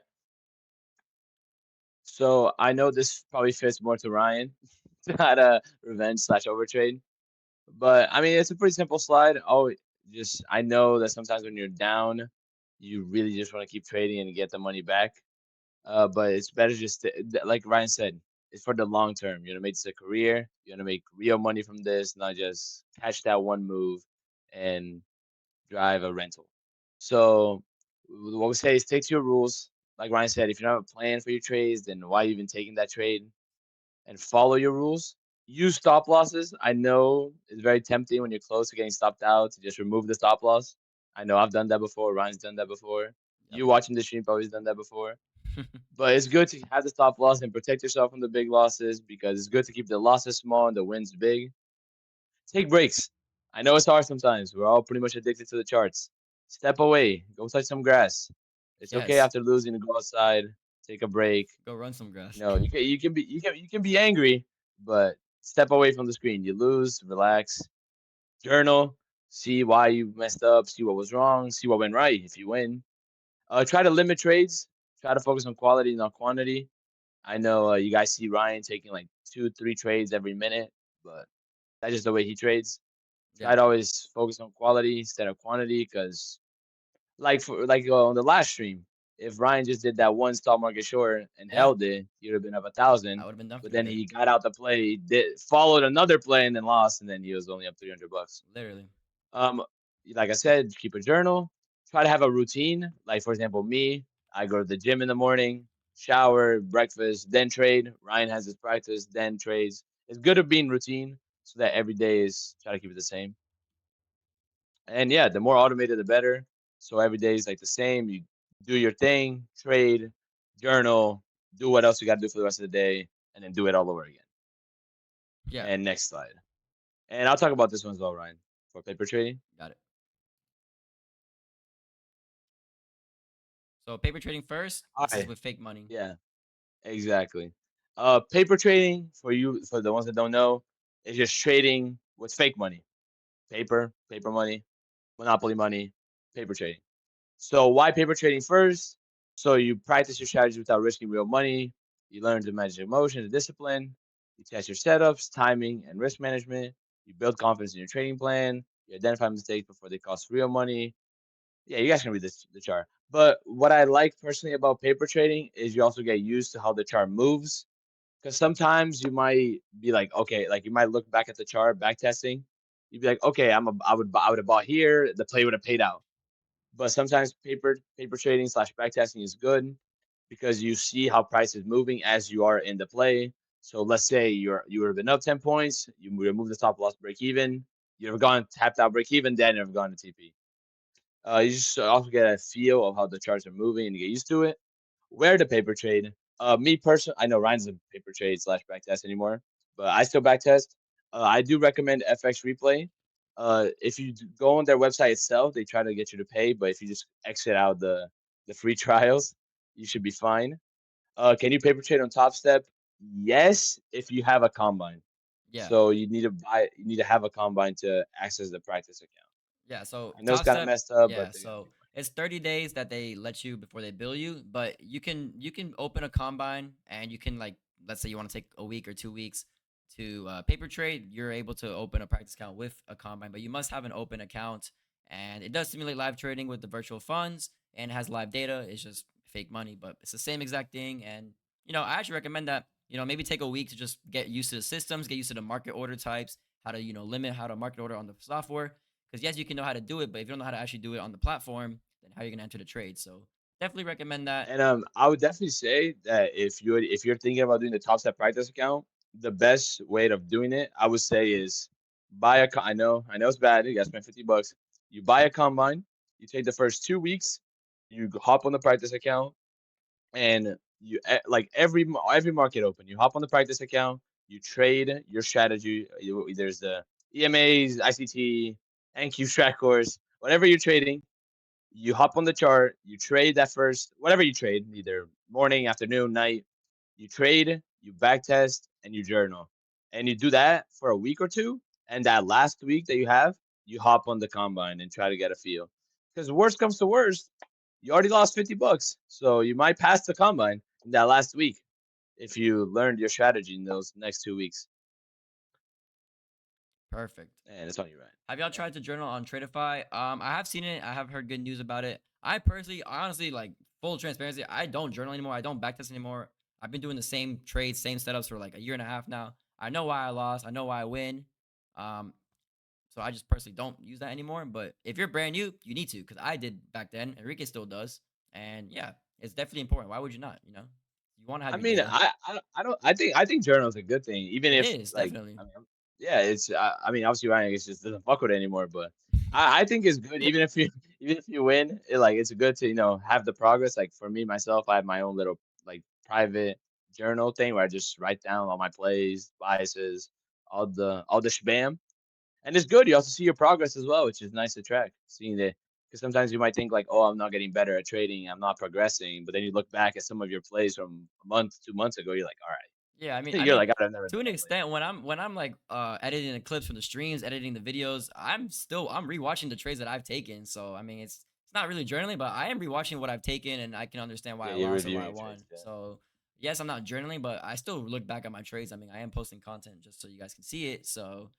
So I know this probably fits more to Ryan, not a revenge slash overtrade. But I mean, it's a pretty simple slide. Oh, just I know that sometimes when you're down, you really just want to keep trading and get the money back. But it's better just like Ryan said, it's for the long term. You're gonna make this a career. You're gonna make real money from this, not just catch that one move and drive a rental. So what we say is stick to your rules. Like Ryan said, if you don't have a plan for your trades, then why are you even taking that trade? And follow your rules. Use stop losses. I know it's very tempting when you're close to getting stopped out to just remove the stop loss. I know I've done that before. Ryan's done that before. Yep. You watching the stream probably done that before. But it's good to have the stop loss and protect yourself from the big losses because it's good to keep the losses small and the wins big. Take breaks. I know it's hard sometimes. We're all pretty much addicted to the charts. Step away. Go touch some grass. It's okay Yes. after losing to go outside, take a break. Go run some grass. You can be angry, but step away from the screen. You lose, relax, journal, see why you messed up, see what was wrong, see what went right if you win. Try to limit trades. Try to focus on quality, not quantity. I know you guys see Ryan taking like 2, 3 trades every minute, but that's just the way he trades. Yeah. Try to always focus on quality instead of quantity, because on the last stream, if Ryan just did that one stock market short and Yeah. held it, he would have been up a I thousand. would have been done for But the then day. he got out the play, did followed another play and then lost, and then he was only up $300. Literally. Um, like I said, keep a journal. Try to have a routine. Like for example, me, I go to the gym in the morning, shower, breakfast, then trade. Ryan has his practice, then trades. It's good to be in routine so that every day is try to keep it the same. And yeah, the more automated, the better. So every day is like the same. You do your thing, trade, journal, do what else you got to do for the rest of the day, and then do it all over again. Yeah. And next slide. And I'll talk about this one as well, Ryan, for paper trading. Got it. So paper trading first. All This is right. with fake money. Yeah, exactly. Paper trading for the ones that don't know, is just trading with fake money, paper money, monopoly money, paper trading. So why paper trading first? So you practice your strategy without risking real money. You learn to manage emotions and discipline. You test your setups, timing, and risk management. You build confidence in your trading plan. You identify mistakes before they cost real money. Yeah, you guys can read this the chart. But what I like personally about paper trading is you also get used to how the chart moves. Because sometimes you might be like, okay, like you might look back at the chart, back testing. You'd be like, okay, I would have bought here. The play would have paid out. But sometimes paper trading slash back testing is good because you see how price is moving as you are in the play. So let's say you would have been up 10 points, you remove the stop loss break even, you'd have gone tapped out break even, then you've gone to TP. You just also get a feel of how the charts are moving and you get used to it. Where to paper trade? Me personally, I know Ryan's a paper trade slash back test anymore, but I still back test. I do recommend FX Replay. If you go on their website itself, they try to get you to pay, but if you just exit out the free trials, you should be fine. Can you paper trade on Top Step? Yes, if you have a combine. Yeah. So you need to have a combine to access the practice account. Yeah, so I know it's Top kind of Step, messed up, but yeah, they gotta so make money. it's 30 days that they let you before they bill you, but you can open a combine and you can like let's say you want to take a week or 2 weeks to paper trade, you're able to open a practice account with a combine, but you must have an open account and it does simulate live trading with the virtual funds and it has live data. It's just fake money, but it's the same exact thing. And I actually recommend that maybe take a week to just get used to the systems, get used to the market order types, how to limit how to market order on the software because yes, you can know how to do it, but if you don't know how to actually do it on the platform, then how are you gonna enter the trade? So definitely recommend that. And I would definitely say that if you're thinking about doing the Top Step practice account, the best way of doing it, I would say, is buy a. I know it's bad. You got to spend $50. You buy a combine. You take the first 2 weeks. You hop on the practice account, and like every market open, you hop on the practice account. You trade your strategy. There's the EMAs, ICT, NQ strat course, whatever you're trading. You hop on the chart, you trade that first, whatever you trade, either morning, afternoon, night. You trade, you back test, and you journal. And you do that for a week or two. And that last week that you have, you hop on the combine and try to get a feel. Because worst comes to worst, you already lost $50. So you might pass the combine in that last week if you learned your strategy in those next 2 weeks. Perfect. And it's on you, right? Have y'all Yeah. tried to journal on Tradify? I have seen it. I have heard good news about it. I personally, honestly, like full transparency, I don't journal anymore. I don't backtest anymore. I've been doing the same trades, same setups for like a year and a half now. I know why I lost. I know why I win. Um, so I just personally don't use that anymore. But if you're brand new, you need to, because I did back then. Enrique still does, and yeah, it's definitely important. Why would you not? You want to have I your mean, data. I think journal is a good thing, even It if is like definitely. yeah, it's I mean obviously Ryan it's just doesn't fuck with it anymore, but I think it's good even if you even if you win, it's good to have the progress. Like for me myself, I have my own little like private journal thing where I just write down all my plays, biases, all the shbam, and it's good. You also see your progress as well, which is nice to track. Seeing that because sometimes you might think like, oh, I'm not getting better at trading, I'm not progressing, but then you look back at some of your plays from a month, 2 months ago, you're like, all Yeah, I right, mean, I you're mean, like, I've never to done an that play. extent, when I'm like editing the clips from the streams, editing the videos, I'm rewatching the trades that I've taken. So I mean, it's not really journaling, but I am rewatching what I've taken, and I can understand why Yeah, I you're lost or why reviewing I your trades. won. Yeah. So yes, I'm not journaling, but I still look back at my trades. I mean, I am posting content just so you guys can see it. So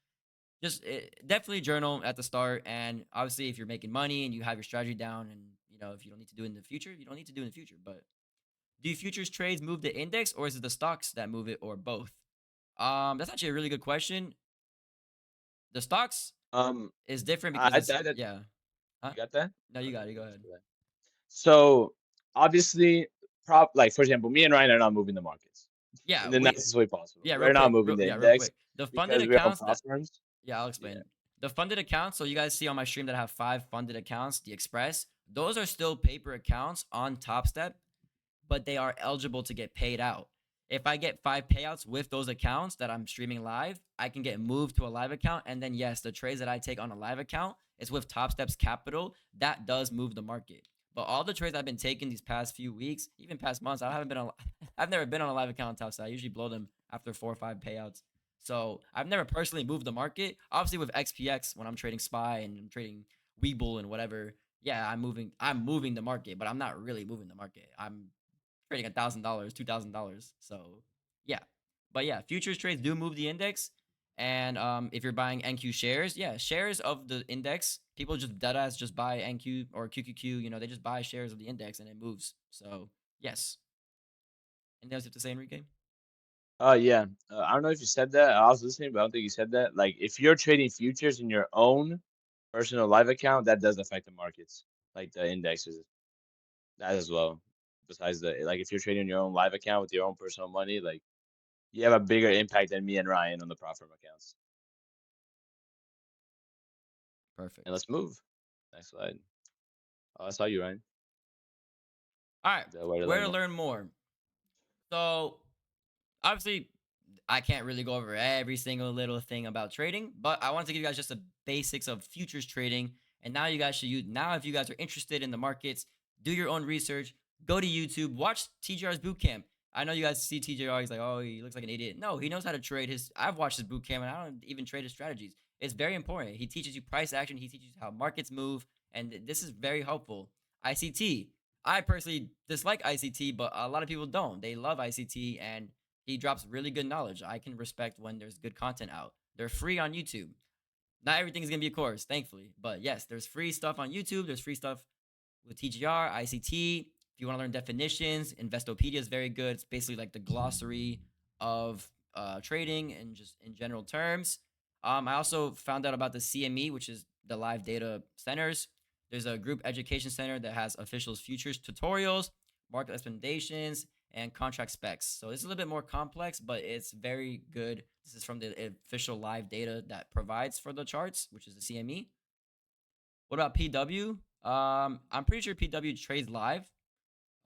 just definitely journal at the start, and obviously, if you're making money and you have your strategy down, and if you don't need to do it in the future, you don't need to do it in the future. But do futures trades move the index, or is it the stocks that move it, or both? That's actually a really good question. The stocks Um, is different because I, it's I, I yeah. Huh? you got that? No, you got Okay, it. Go thanks ahead. for that. So obviously, like for example, me and Ryan are not moving the markets in Yeah, the nicest way possible. real We're not quick, moving the real index quick. The funded because we're on accounts that platforms. yeah, I'll Yeah. explain. The funded accounts, so you guys see on my stream that I have 5 funded accounts, the Express. Those are still paper accounts on Top Step, but they are eligible to get paid out. If I get 5 payouts with those accounts that I'm streaming live, I can get moved to a live account. And then, yes, the trades that I take on a live account is with Top Steps Capital. That does move the market. But all the trades I've been taking these past few weeks, even past months, I haven't been on. I've never been on a live account on Top Step. I usually blow them after 4 or 5 payouts. So I've never personally moved the market. Obviously, with XPX, when I'm trading SPY and I'm trading Weeble and whatever, yeah, I'm moving the market, but I'm not really moving the market. I'm trading $1,000, $2,000. So yeah, but yeah, futures trades do move the index. And if you're buying NQ shares, yeah, shares of the index, people just deadass just buy NQ or QQQ. They just buy shares of the index and it moves. So yes. Anything else you have to say, Enrique? Yeah. I don't know if you said that. I was listening, but I don't think you said that. Like, if you're trading futures in your own personal live account, that does affect the markets, like the indexes, that as well. Besides like, if you're trading your own live account with your own personal money, like, you have a bigger impact than me and Ryan on the prop firm accounts. And Perfect. let's move. Next slide. Oh, I saw you, Ryan. All right. The way to Where learn to more. learn more? So obviously, I can't really go over every single little thing about trading, but I want to give you guys just the basics of futures trading. And now you guys should use now if you guys are interested in the markets, do your own research, go to YouTube, watch TGR's bootcamp. I know you guys see TJR, he's like, oh, he looks like an idiot. No, he knows how to trade his. I've watched his bootcamp and I don't even trade his strategies. It's very important. He teaches you price action, he teaches you how markets move, and this is very helpful. ICT. I personally dislike ICT, but a lot of people don't. They love ICT and he drops really good knowledge. I can respect when there's good content out. They're free on YouTube. Not everything's gonna be a course, thankfully. But yes, there's free stuff on YouTube. There's free stuff with TGR, ICT. If you want to learn definitions, Investopedia is very good. It's basically like the glossary of trading and just in general terms. I also found out about the CME, which is the live data centers. There's a group education center that has officials futures tutorials, market recommendations, and contract specs. So it's a little bit more complex, but it's very good. This is from the official live data that provides for the charts, which is the CME. What about PW? I'm pretty sure PW trades live.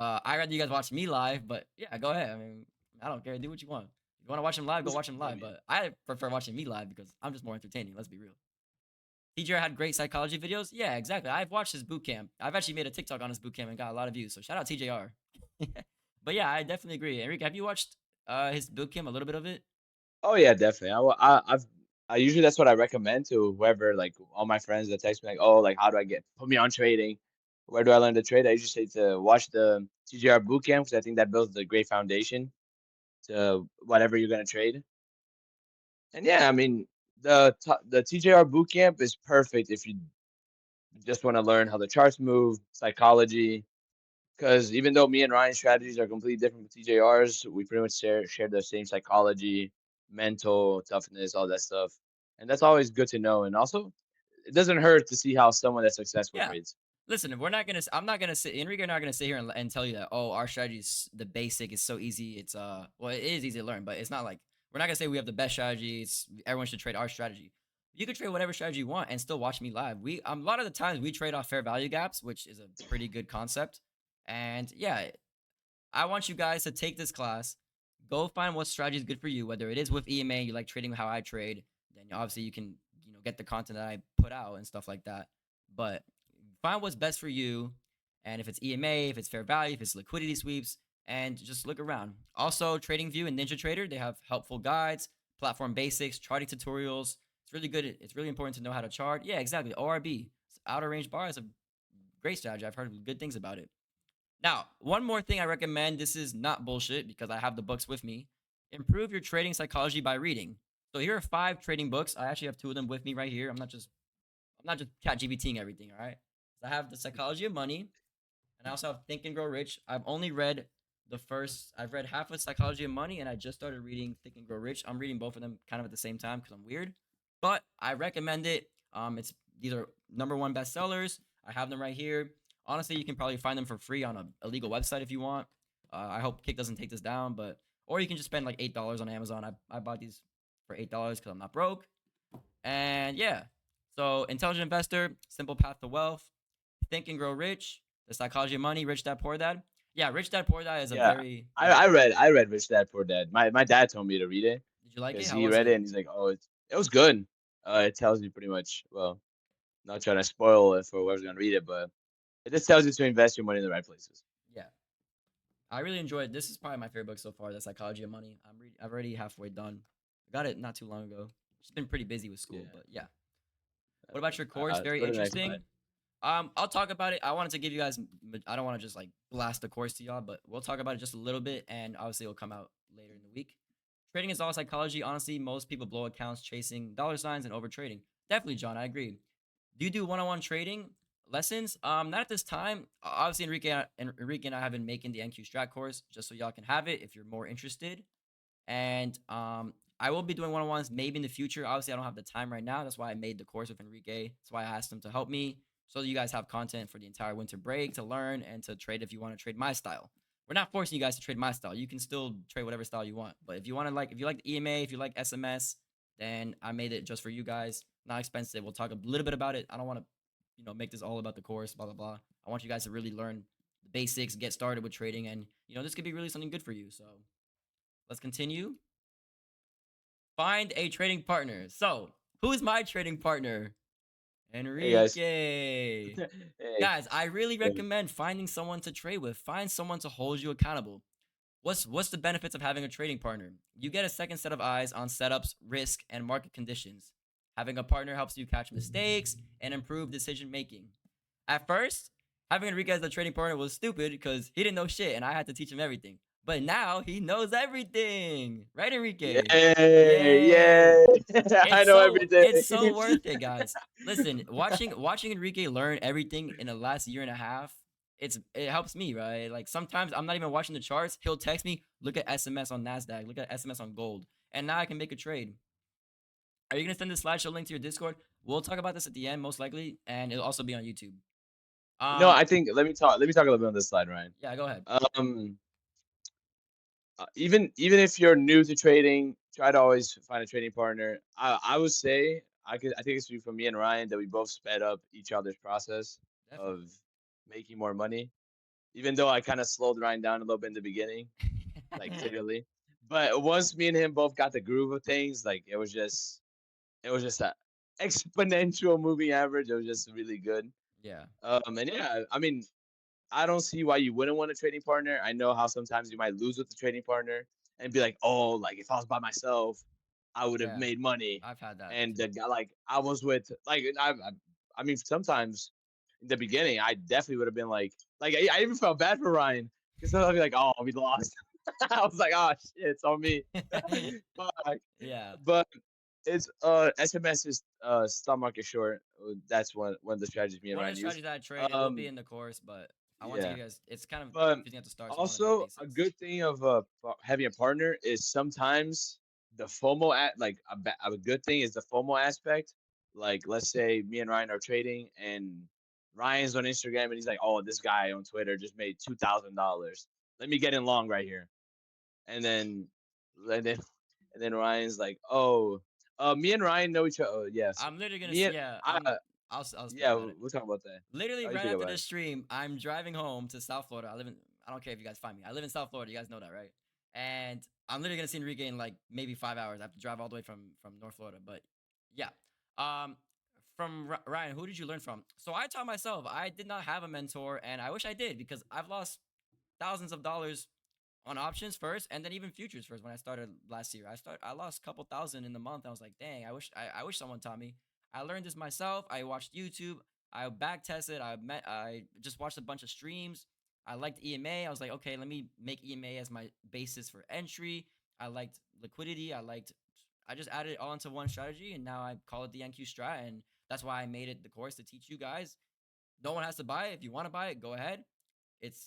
I rather you guys watch me live, but yeah, go ahead. I mean, I don't care. Do what you want. If you want to watch him live, go Who's watch him live. PW? But I prefer watching me live because I'm just more entertaining. Let's be real. TJ had great psychology videos. Yeah, exactly. I've watched his boot camp. I've actually made a TikTok on his boot camp and got a lot of views. So shout out TJR. But yeah, I definitely agree. Enrique, have you watched his boot camp? A little bit of it. Oh yeah, definitely. I usually that's what I recommend to whoever, like all my friends that text me like, oh, like how do I put me on trading? Where do I learn to trade? I usually say to watch the TGR bootcamp because I think that builds a great foundation to whatever you're gonna trade. And yeah, I mean the TJR bootcamp is perfect if you just want to learn how the charts move, psychology. Because even though me and Ryan's strategies are completely different with TJR's, we pretty much share the same psychology, mental toughness, all that stuff. And that's always good to know. And also, it doesn't hurt to see how someone that's successful Yeah. trades. Listen, we're not gonna. I'm not gonna sit. Enrique and I are gonna sit here and tell you that. Oh, our strategy is the basic. It's so easy. It's well, it is easy to learn, but it's not like we're not gonna say we have the best strategy. It's everyone should trade our strategy. You can trade whatever strategy you want and still watch me live. We a lot of the times we trade off fair value gaps, which is a pretty good concept. And yeah, I want you guys to take this class, go find what strategy is good for you. Whether it is with EMA, you like trading how I trade, then obviously you can get the content that I put out and stuff like that. But find what's best for you, and if it's EMA, if it's fair value, if it's liquidity sweeps, and just look around. Also, TradingView and NinjaTrader, they have helpful guides, platform basics, charting tutorials. It's really good. It's really important to know how to chart. Yeah, exactly. ORB, outer range bar is a great strategy. I've heard good things about it. Now, one more thing I recommend, this is not bullshit because I have the books with me. Improve your trading psychology by reading. So here are 5 trading books. I actually have 2 of them with me right here. I'm not just chat GBTing everything, all right? I have The Psychology of Money, and I also have Think and Grow Rich. I've read half of Psychology of Money, and I just started reading Think and Grow Rich. I'm reading both of them kind of at the same time because I'm weird, but I recommend it. These are number one bestsellers. I have them right here. Honestly, you can probably find them for free on a legal website if you want. I hope Kick doesn't take this down, or you can just spend like $8 on Amazon. I bought these for $8 because I'm not broke. And yeah, so Intelligent Investor, Simple Path to Wealth, Think and Grow Rich, The Psychology of Money, Rich Dad Poor Dad. Yeah, Rich Dad Poor Dad is a Yeah, very I, yeah. I read I read Rich Dad Poor Dad. My dad told me to read it Did you like it? because How he was read it it? and he's like, oh, it was good. It tells you pretty much. Well, not trying to spoil it for whoever's gonna read it, but it just tells you to invest your money in the right places. Yeah, I really enjoyed. This is probably my favorite book so far, The Psychology of Money. I've already halfway done. I got it not too long ago. Just been pretty busy with Yeah. school, but yeah. What about your course? Let's Very go to the next slide. interesting. I'll talk about it. I wanted to give you guys. I don't want to just like blast the course to y'all, but we'll talk about it just a little bit, and obviously it'll come out later in the week. Trading is all psychology. Honestly, most people blow accounts chasing dollar signs and over trading. Definitely, John. I agree. Do you do one-on-one trading lessons? Not at this time. Obviously, Enrique and I have been making the NQ Strat course just so y'all can have it if you're more interested. And I will be doing one-on-ones maybe in the future. Obviously, I don't have the time right now. That's why I made the course with Enrique. That's why I asked him to help me so that you guys have content for the entire winter break to learn and to trade if you want to trade my style. We're not forcing you guys to trade my style. You can still trade whatever style you want. But if you want to if you like the EMA, if you like SMS, then I made it just for you guys. Not expensive. We'll talk a little bit about it. I don't want to, make this all about the course, blah blah blah. I want you guys to really learn the basics, get started with trading, and this could be really something good for you. So let's continue. Find a trading partner. So, who's my trading partner? Hey guys. Enrique. Hey. Guys, I really Yeah. recommend finding someone to trade with. Find someone to hold you accountable. What's the benefits of having a trading partner? You get a second set of eyes on setups, risk, and market conditions. Having a partner helps you catch mistakes and improve decision making. At first, having Enrique as a trading partner was stupid because he didn't know shit and I had to teach him everything. But now he knows everything. Right, Enrique? Yay! Yay. Yay! I know everything. It's so worth it, guys. Listen, watching Enrique learn everything in the last year and a half, it helps me, right? Like sometimes I'm not even watching the charts. He'll text me, look at SMS on Nasdaq, look at SMS on gold, and now I can make a trade. Are you gonna send the slideshow link to your Discord? We'll talk about this at the end, most likely, and it'll also be on YouTube. No, Um, I think let me talk a little bit on this slide, Ryan. yeah, go ahead. Um, even if you're new to trading, try to always find a trading partner. I would say I think it's from me and Ryan that we both sped up each other's process of Definitely. making more money. Even though I kind of slowed Ryan down a little bit in the beginning, like clearly. But once me and him both got the groove of things, like it was just a exponential moving average. It was just really good. Yeah, And yeah, I mean, I don't see why you wouldn't want a trading partner. I know how sometimes you might lose with the trading partner and be like, oh, like if I was by myself, I would have yeah. made money. I've had that And too. the guy, like I was with, like I mean, sometimes in the beginning, I definitely would have been like I even felt bad for Ryan because I'd be like, oh, we lost. I was like, oh shit, it's on me. Fuck. Yeah. But it's SMS is stock market short. That's one of the strategies me and One of the Ryan use. strategies I trade, it will be Um, in the course, but I want to yeah. give you guys. It's kind of But confusing at the start, so I want to know the also a basics. good thing of having a partner is sometimes the FOMO at like a good thing is the FOMO aspect. Like let's say me and Ryan are trading and Ryan's on Instagram and he's like, "Oh, this guy on Twitter just made $2,000. Let me get in long right here." And then and then Ryan's like, "Oh, me and Ryan know each other." Oh, yes, I'm literally gonna. me and Yeah, I. I'll speak Yeah, about it. we'll talk about that. Literally Oh, you right can go after back. this stream, I'm driving home to South Florida. I don't care if you guys find me. I live in South Florida. You guys know that, right? And I'm literally gonna see Enrique in like maybe 5 hours. I have to drive all the way from North Florida. But yeah, um, from Ryan, who did you learn from? So I taught myself. I did not have a mentor, and I wish I did because I've lost thousands of dollars on options first, and then even futures first. When I started last year, I lost a couple thousand in the month. I was like, dang, I wish someone taught me. I learned this myself. I watched YouTube. I back tested. I just watched a bunch of streams. I liked EMA. I was like, okay, let me make EMA as my basis for entry. I liked liquidity. I just added it all into one strategy, and now I call it the NQ strat, and that's why I made it the course to teach you guys. No one has to buy it. If you want to buy it, go ahead.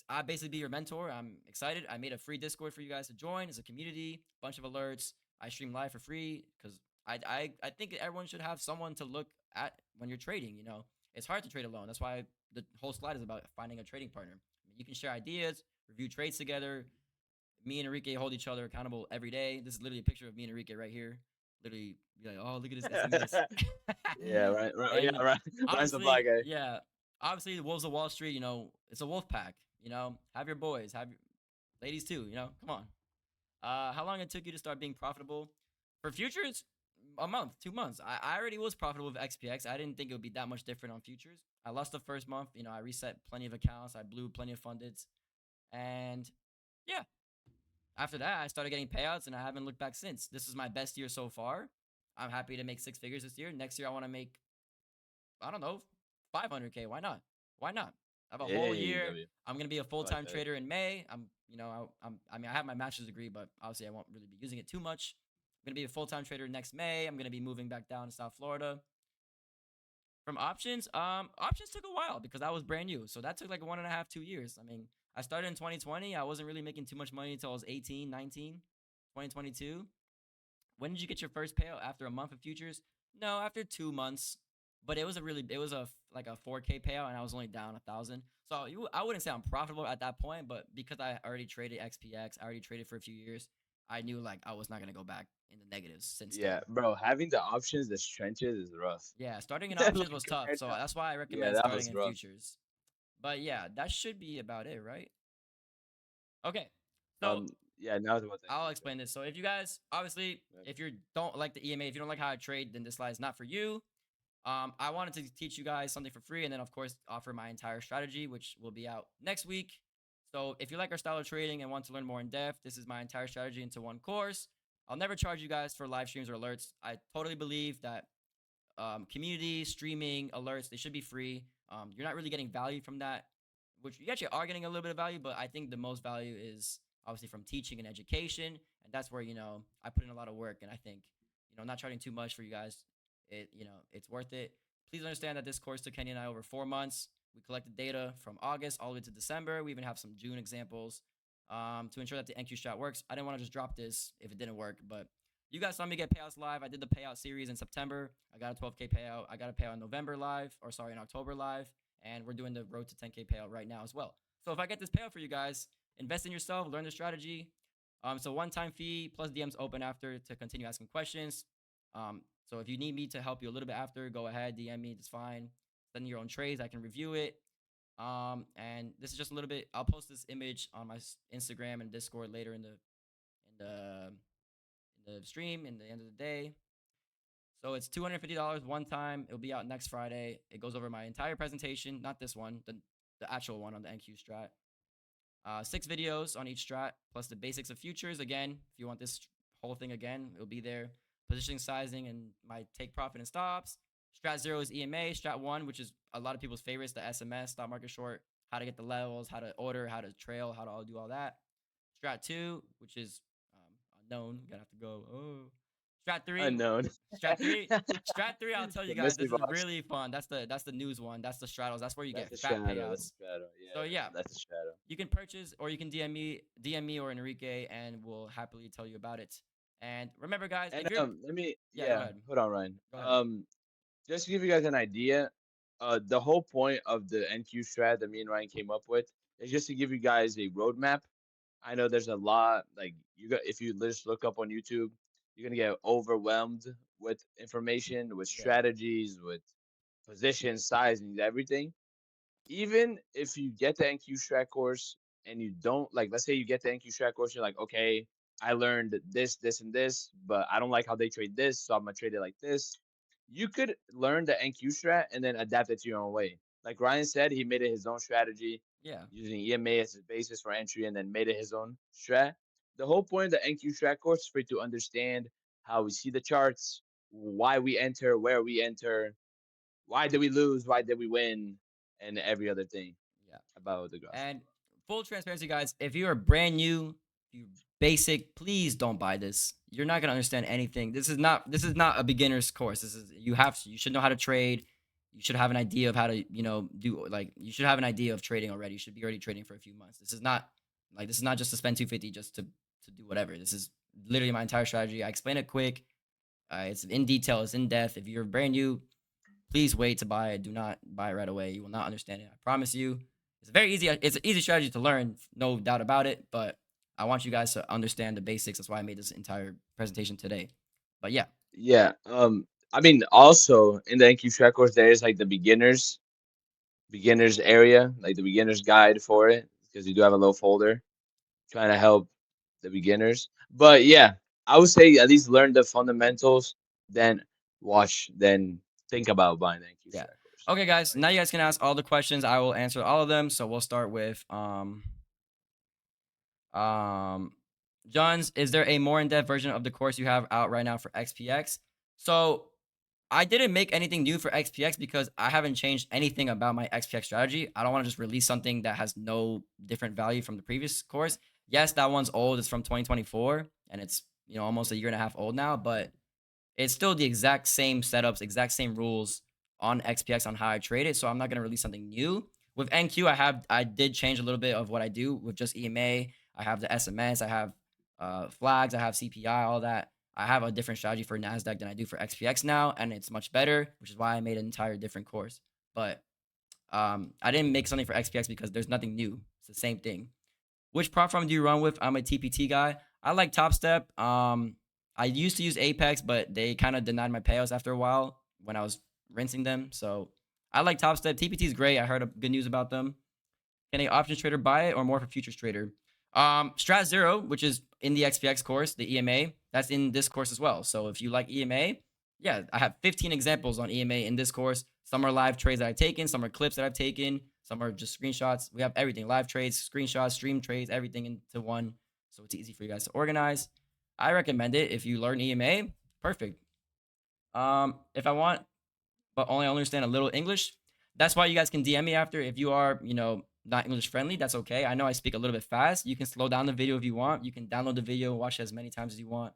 I basically be your mentor. I'm excited. I made a free Discord for you guys to join. It's a community, bunch of alerts. I stream live for free because I think everyone should have someone to look at when you're trading. It's hard to trade alone. That's why the whole slide is about finding a trading partner. You can share ideas, review trades together. Me and Enrique hold each other accountable every day. This is literally a picture of me and Enrique right here. Literally, be like, oh, look at his SMS. Yeah, right, right, yeah, And right. Ryan's the black obviously, guy. yeah, obviously, the Wolves of Wall Street, it's a wolf pack. Have your boys, have your ladies too. Come on. How long it took you to start being profitable for futures? A month, 2 months. I already was profitable with XPX. I didn't think it would be that much different on futures. I lost the first month. I reset plenty of accounts. I blew plenty of fundeds, and yeah, after that, I started getting payouts, and I haven't looked back since. This is my best year so far. I'm happy to make six figures this year. Next year, I want to make, I don't know, 500K. Why not? Why not? I have a whole Hey, year. W. I'm gonna be a I like full-time that. trader in May. I mean, I have my master's degree, but obviously I won't really be using it too much. I'm gonna be a full-time trader next May. I'm gonna be moving back down to South Florida. From options, options took a while because I was brand new. So that took like 1.5, 2 years. I mean, I started in 2020. I wasn't really making too much money until I was 18, 19, 2022. When did you get your first payout? After a month of futures? No, after 2 months. But it was a like a 4K payout, and I was only down 1,000. So I wouldn't say I'm profitable at that point, but because I already traded XPX, I already traded for a few years. I knew like I was not gonna go back in the negatives since then. Yeah, bro, having the options, the trenches is rough. Yeah, starting in options Like was tough, compared so to, that's why I yeah, recommend that starting was in rough. futures. But yeah, that should be about it, right? Okay, so Yeah, now it's about thank I'll you, explain this. So if you guys obviously, sir. if you don't like the EMA, if you don't like how I trade, then this slide is not for you. I wanted to teach you guys something for free, and then of course offer my entire strategy, which will be out next week. So if you like our style of trading and want to learn more in depth, this is my entire strategy into one course. I'll never charge you guys for live streams or alerts. I totally believe that community streaming alerts, they should be free. You're not really getting value from that, which you actually are getting a little bit of value, but I think the most value is obviously from teaching and education, and that's where I put in a lot of work, and I think not charging too much for you guys, it's worth it. Please understand that this course took Kenny and I over 4 months. We collected data from August all the way to December. We even have some June examples to ensure that the NQ strat works. I didn't want to just drop this if it didn't work, but you guys saw me get payouts live. I did the payout series in September. I got a 12K payout. I got a payout in November live, or sorry, in October live. And we're doing the road to 10K payout right now as well. So if I get this payout for you guys, invest in yourself, learn the strategy. So one-time fee plus DMs open after to continue asking questions. So if you need me to help you a little bit after, go ahead, DM me. It's fine. Send your own trades. I can review it. And this is just a little bit. I'll post this image on my Instagram and Discord later in the in the stream in the end of the day. So it's $250 one time. It'll be out next Friday. It goes over my entire presentation, not this one, the actual one on the NQ strat. 6 videos on each strat, plus the basics of futures. Again, if you want this whole thing again, it'll be there. Positioning, sizing, and my take profit and stops. Strat 0 is EMA. Strat 1, which is a lot of people's favorites, the SMS, stock market short, how to get the levels, how to order, how to trail, how to all do all that. Strat 2, which is unknown. You're going to have to go, oh. Strat 3, Unknown. Strat 3, Strat 3, I'll tell you The guys, mystery this is box. really fun. That's the news one. That's the straddles. That's where you That's get the fat shadow. That's payouts. the shadow. So Yeah, yeah, that's the shadow. you can purchase or you can DM me or Enrique, and we'll happily tell you about it. And remember, guys, And if you're let me, yeah, go yeah, ahead, hold on, Ryan. go ahead. Just to give you guys an idea, the whole point of the NQ strat that me and Ryan came up with is just to give you guys a roadmap. I know there's a lot, like you got if you just look up on YouTube, you're gonna get overwhelmed with information, with Yeah, strategies, with positions, sizing, everything. Even if you get the NQ strat course and you don't like, let's say you get the NQ strat course, you're like, okay, I learned this, this, and this, but I don't like how they trade this, so I'm gonna trade it like this. You could learn the NQ strat and then adapt it to your own way. Like Ryan said, he made it his own strategy yeah, using EMA as his basis for entry and then made it his own strat. The whole point of the NQ strat course is for you to understand how we see the charts, why we enter, where we enter, why did we lose, why did we win, and every other thing yeah. about the glossary. And full transparency, guys, if you are brand new, you basic, please don't buy this. You're not gonna understand anything. This is not a beginner's course. You should know how to trade. You should have an idea of how to do like you should have an idea of trading already. You should be already trading for a few months. This is not just to spend 250 just to do whatever. This is literally my entire strategy. I explain it quick. It's in detail. It's in depth. If you're brand new, please wait to buy it. Do not buy it right away. You will not understand it. I promise you. It's very easy. It's an easy strategy to learn, no doubt about it. But I want you guys to understand the basics. That's why I made this entire presentation today. But yeah, Yeah. I mean, also in the NQ track course, there is like the beginners area, like the beginners guide for it, because you do have a little folder trying to help the beginners. But yeah, I would say at least learn the fundamentals, then then think about buying the NQ yeah. track course. Okay, guys. Like, Now you guys can ask all the questions. I will answer all of them. So we'll start with um John's. Is there a more in depth version of the course you have out right now for XPX? So I didn't make anything new for XPX because I haven't changed anything about my XPX strategy. I don't want to just release something that has no different value from the previous course. Yes, that one's old. It's from 2024 and it's, almost a year and a half old now, but it's still the exact same setups, exact same rules on XPX on how I trade it. So I'm not going to release something new. With NQ, I did change a little bit of what I do with just EMA. I have the SMS, I have flags, I have CPI, all that. I have a different strategy for Nasdaq than I do for XPX now, and it's much better, which is why I made an entire different course. But I didn't make something for XPX because there's nothing new. It's the same thing. Which prop firm do you run with? I'm a TPT guy. I like Top Step. I used to use Apex, but they kind of denied my payouts after a while when I was rinsing them. So I like Top Step. TPT is great. I heard good news about them. Can a options trader buy it or more for futures trader? Strat Zero, which is in the XPX course, the EMA, that's in this course as well. So if you like EMA, yeah, I have 15 examples on EMA in this course. Some are live trades that I've taken, some are clips that I've taken, some are just screenshots. We have everything, live trades, screenshots, stream trades, everything into one. So it's easy for you guys to organize. I recommend it. If you learn EMA, perfect. If I want, but only understand a little English, that's why you guys can DM me after. If you are, not English friendly, that's okay. I know I speak a little bit fast. You can slow down the video if you want. You can download the video and watch it as many times as you want.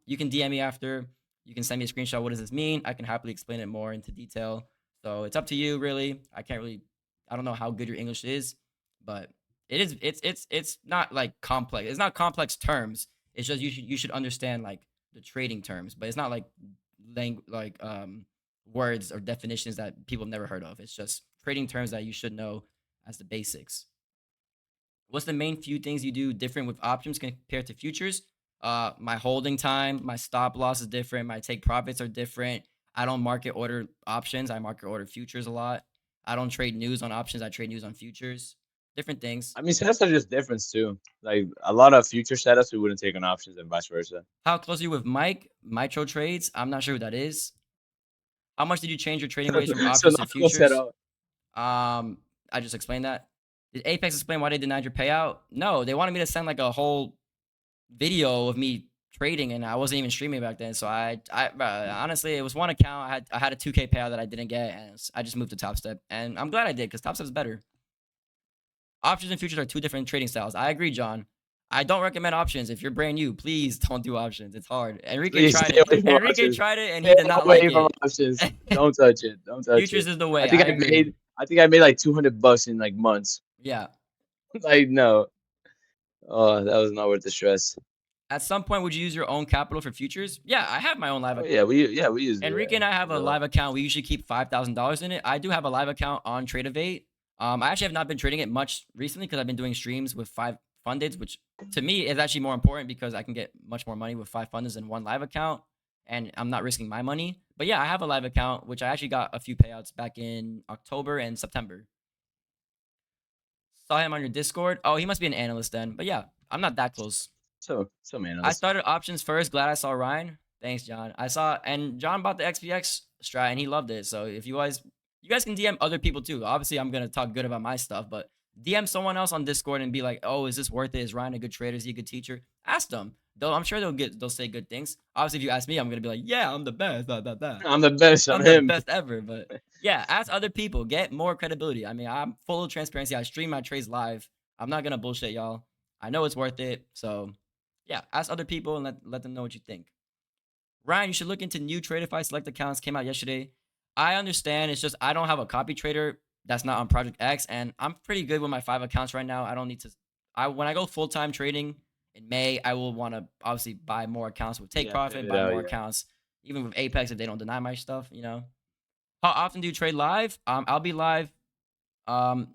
You can DM me after. You can send me a screenshot. What does this mean? I can happily explain it more into detail. So it's up to you, really. I don't know how good your English is, but it's not like complex. It's not complex terms. It's just you should understand like the trading terms, but it's not like words or definitions that people have never heard of. It's just trading terms that you should know as the basics. What's the main few things you do different with options compared to futures? My holding time, my stop loss is different. My take profits are different. I don't market order options. I market order futures a lot. I don't trade news on options. I trade news on futures. Different things. I mean, setups are just different too. Like a lot of future setups, we wouldn't take on options and vice versa. How close are you with Mike? Mitro trades. I'm not sure who that is. How much did you change your trading So, ways from so options to not close at futures? all. I just explained that. Did Apex explain why they denied your payout? No, they wanted me to send like a whole video of me trading, and I wasn't even streaming back then. So honestly, it was one account. I had a 2K payout that I didn't get, and I just moved to Top Step, and I'm glad I did because Top Step's better. Options and futures are two different trading styles. I agree, John. I don't recommend options. If you're brand new, please don't do options. It's hard. Enrique Please tried stay it. away from Enrique options. tried it, and he Stay did not like away from it. options. Don't touch it. Don't touch Futures it. is the I way. think I I agree. made. I think I made like $200 in like months. Yeah. Like no. Oh, that was not worth the stress. At some point, would you use your own capital for futures? Yeah, I have my own live. Oh yeah we used it. Enrique and I have a Yeah. live account. We usually keep $5,000 in it. I do have a live account on Tradeovate. I actually have not been trading it much recently because I've been doing streams with 5 fundeds, which to me is actually more important because I can get much more money with 5 fundeds than one live account, and I'm not risking my money. But yeah, I have a live account, which I actually got a few payouts back in October and September. Saw him on your Discord. Oh, he must be an analyst then. But yeah, I'm not that close. So man, I started options first. Glad I saw Ryan. Thanks, John. And John bought the XPX strat and he loved it. So if you guys can DM other people too. Obviously, I'm gonna talk good about my stuff, but DM someone else on Discord and be like, "Oh, is this worth it? Is Ryan a good trader? Is he a good teacher?" Ask them. I'm sure they'll say good things. Obviously, if you ask me, I'm gonna be like, "Yeah, I'm the best." I'm the best. I'm I'm the him. best ever. But yeah, ask other people. Get more credibility. I mean, I'm full of transparency. I stream my trades live. I'm not gonna bullshit y'all. I know it's worth it. So yeah, ask other people and let them know what you think. Ryan, you should look into new Tradeify select accounts. Came out yesterday. I understand. It's just I don't have a copy trader that's not on Project X, and I'm pretty good with my 5 accounts right now. I don't need to. When I go full time trading in May, I will want to obviously buy more accounts with take Yeah, profit, pivot buy out, more yeah. accounts, even with Apex if they don't deny my stuff. How often do you trade live? I'll be live.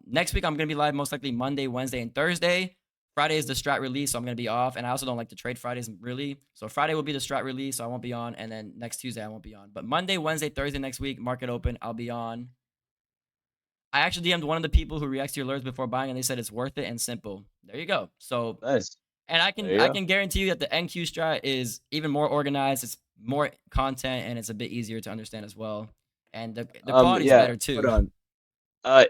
Next week I'm gonna be live most likely Monday, Wednesday, and Thursday. Friday is the strat release, so I'm gonna be off, and I also don't like to trade Fridays really. So Friday will be the strat release, so I won't be on, and then next Tuesday I won't be on. But Monday, Wednesday, Thursday next week, market open, I'll be on. I actually DM'd one of the people who reacts to your alerts before buying, and they said it's worth it and simple. There you go. So, Nice. and I There can you I go. can guarantee you that the NQ strat is even more organized. It's more content, and it's a bit easier to understand as well. And the quality is Yeah. better Hold too. on.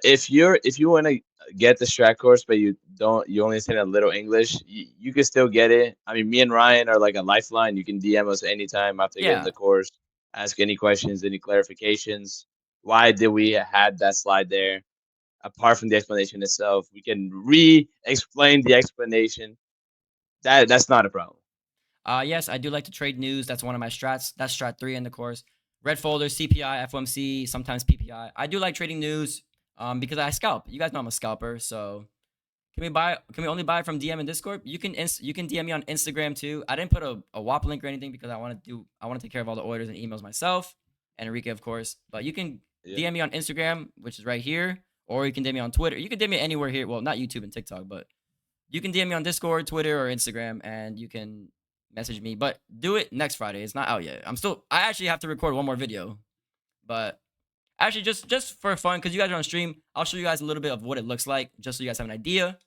If you want to get the strat course, but you only understand a little English, you can still get it. I mean, me and Ryan are like a lifeline. You can DM us anytime after getting Yeah. the course. ask any questions, any clarifications. Why did we had that slide there? Apart from the explanation itself, we can re-explain the explanation. That's not a problem. Yes, I do like to trade news. That's one of my strats. That's strat 3 in the course. Red folder, CPI, FOMC, sometimes PPI. I do like trading news because I scalp. You guys know I'm a scalper, so can we only buy from DM and Discord? You can DM me on Instagram too. I didn't put a WAP link or anything because I want to take care of all the orders and emails myself, and Enrique of course. But you can Yeah, DM me on Instagram, which is right here, or you can DM me on Twitter. You can DM me anywhere here. Well, not YouTube and TikTok, but you can DM me on Discord, Twitter, or Instagram, and you can message me. But do it next Friday. It's not out yet. I actually have to record one more video, but actually just for fun, because you guys are on stream, I'll show you guys a little bit of what it looks like, just so you guys have an idea.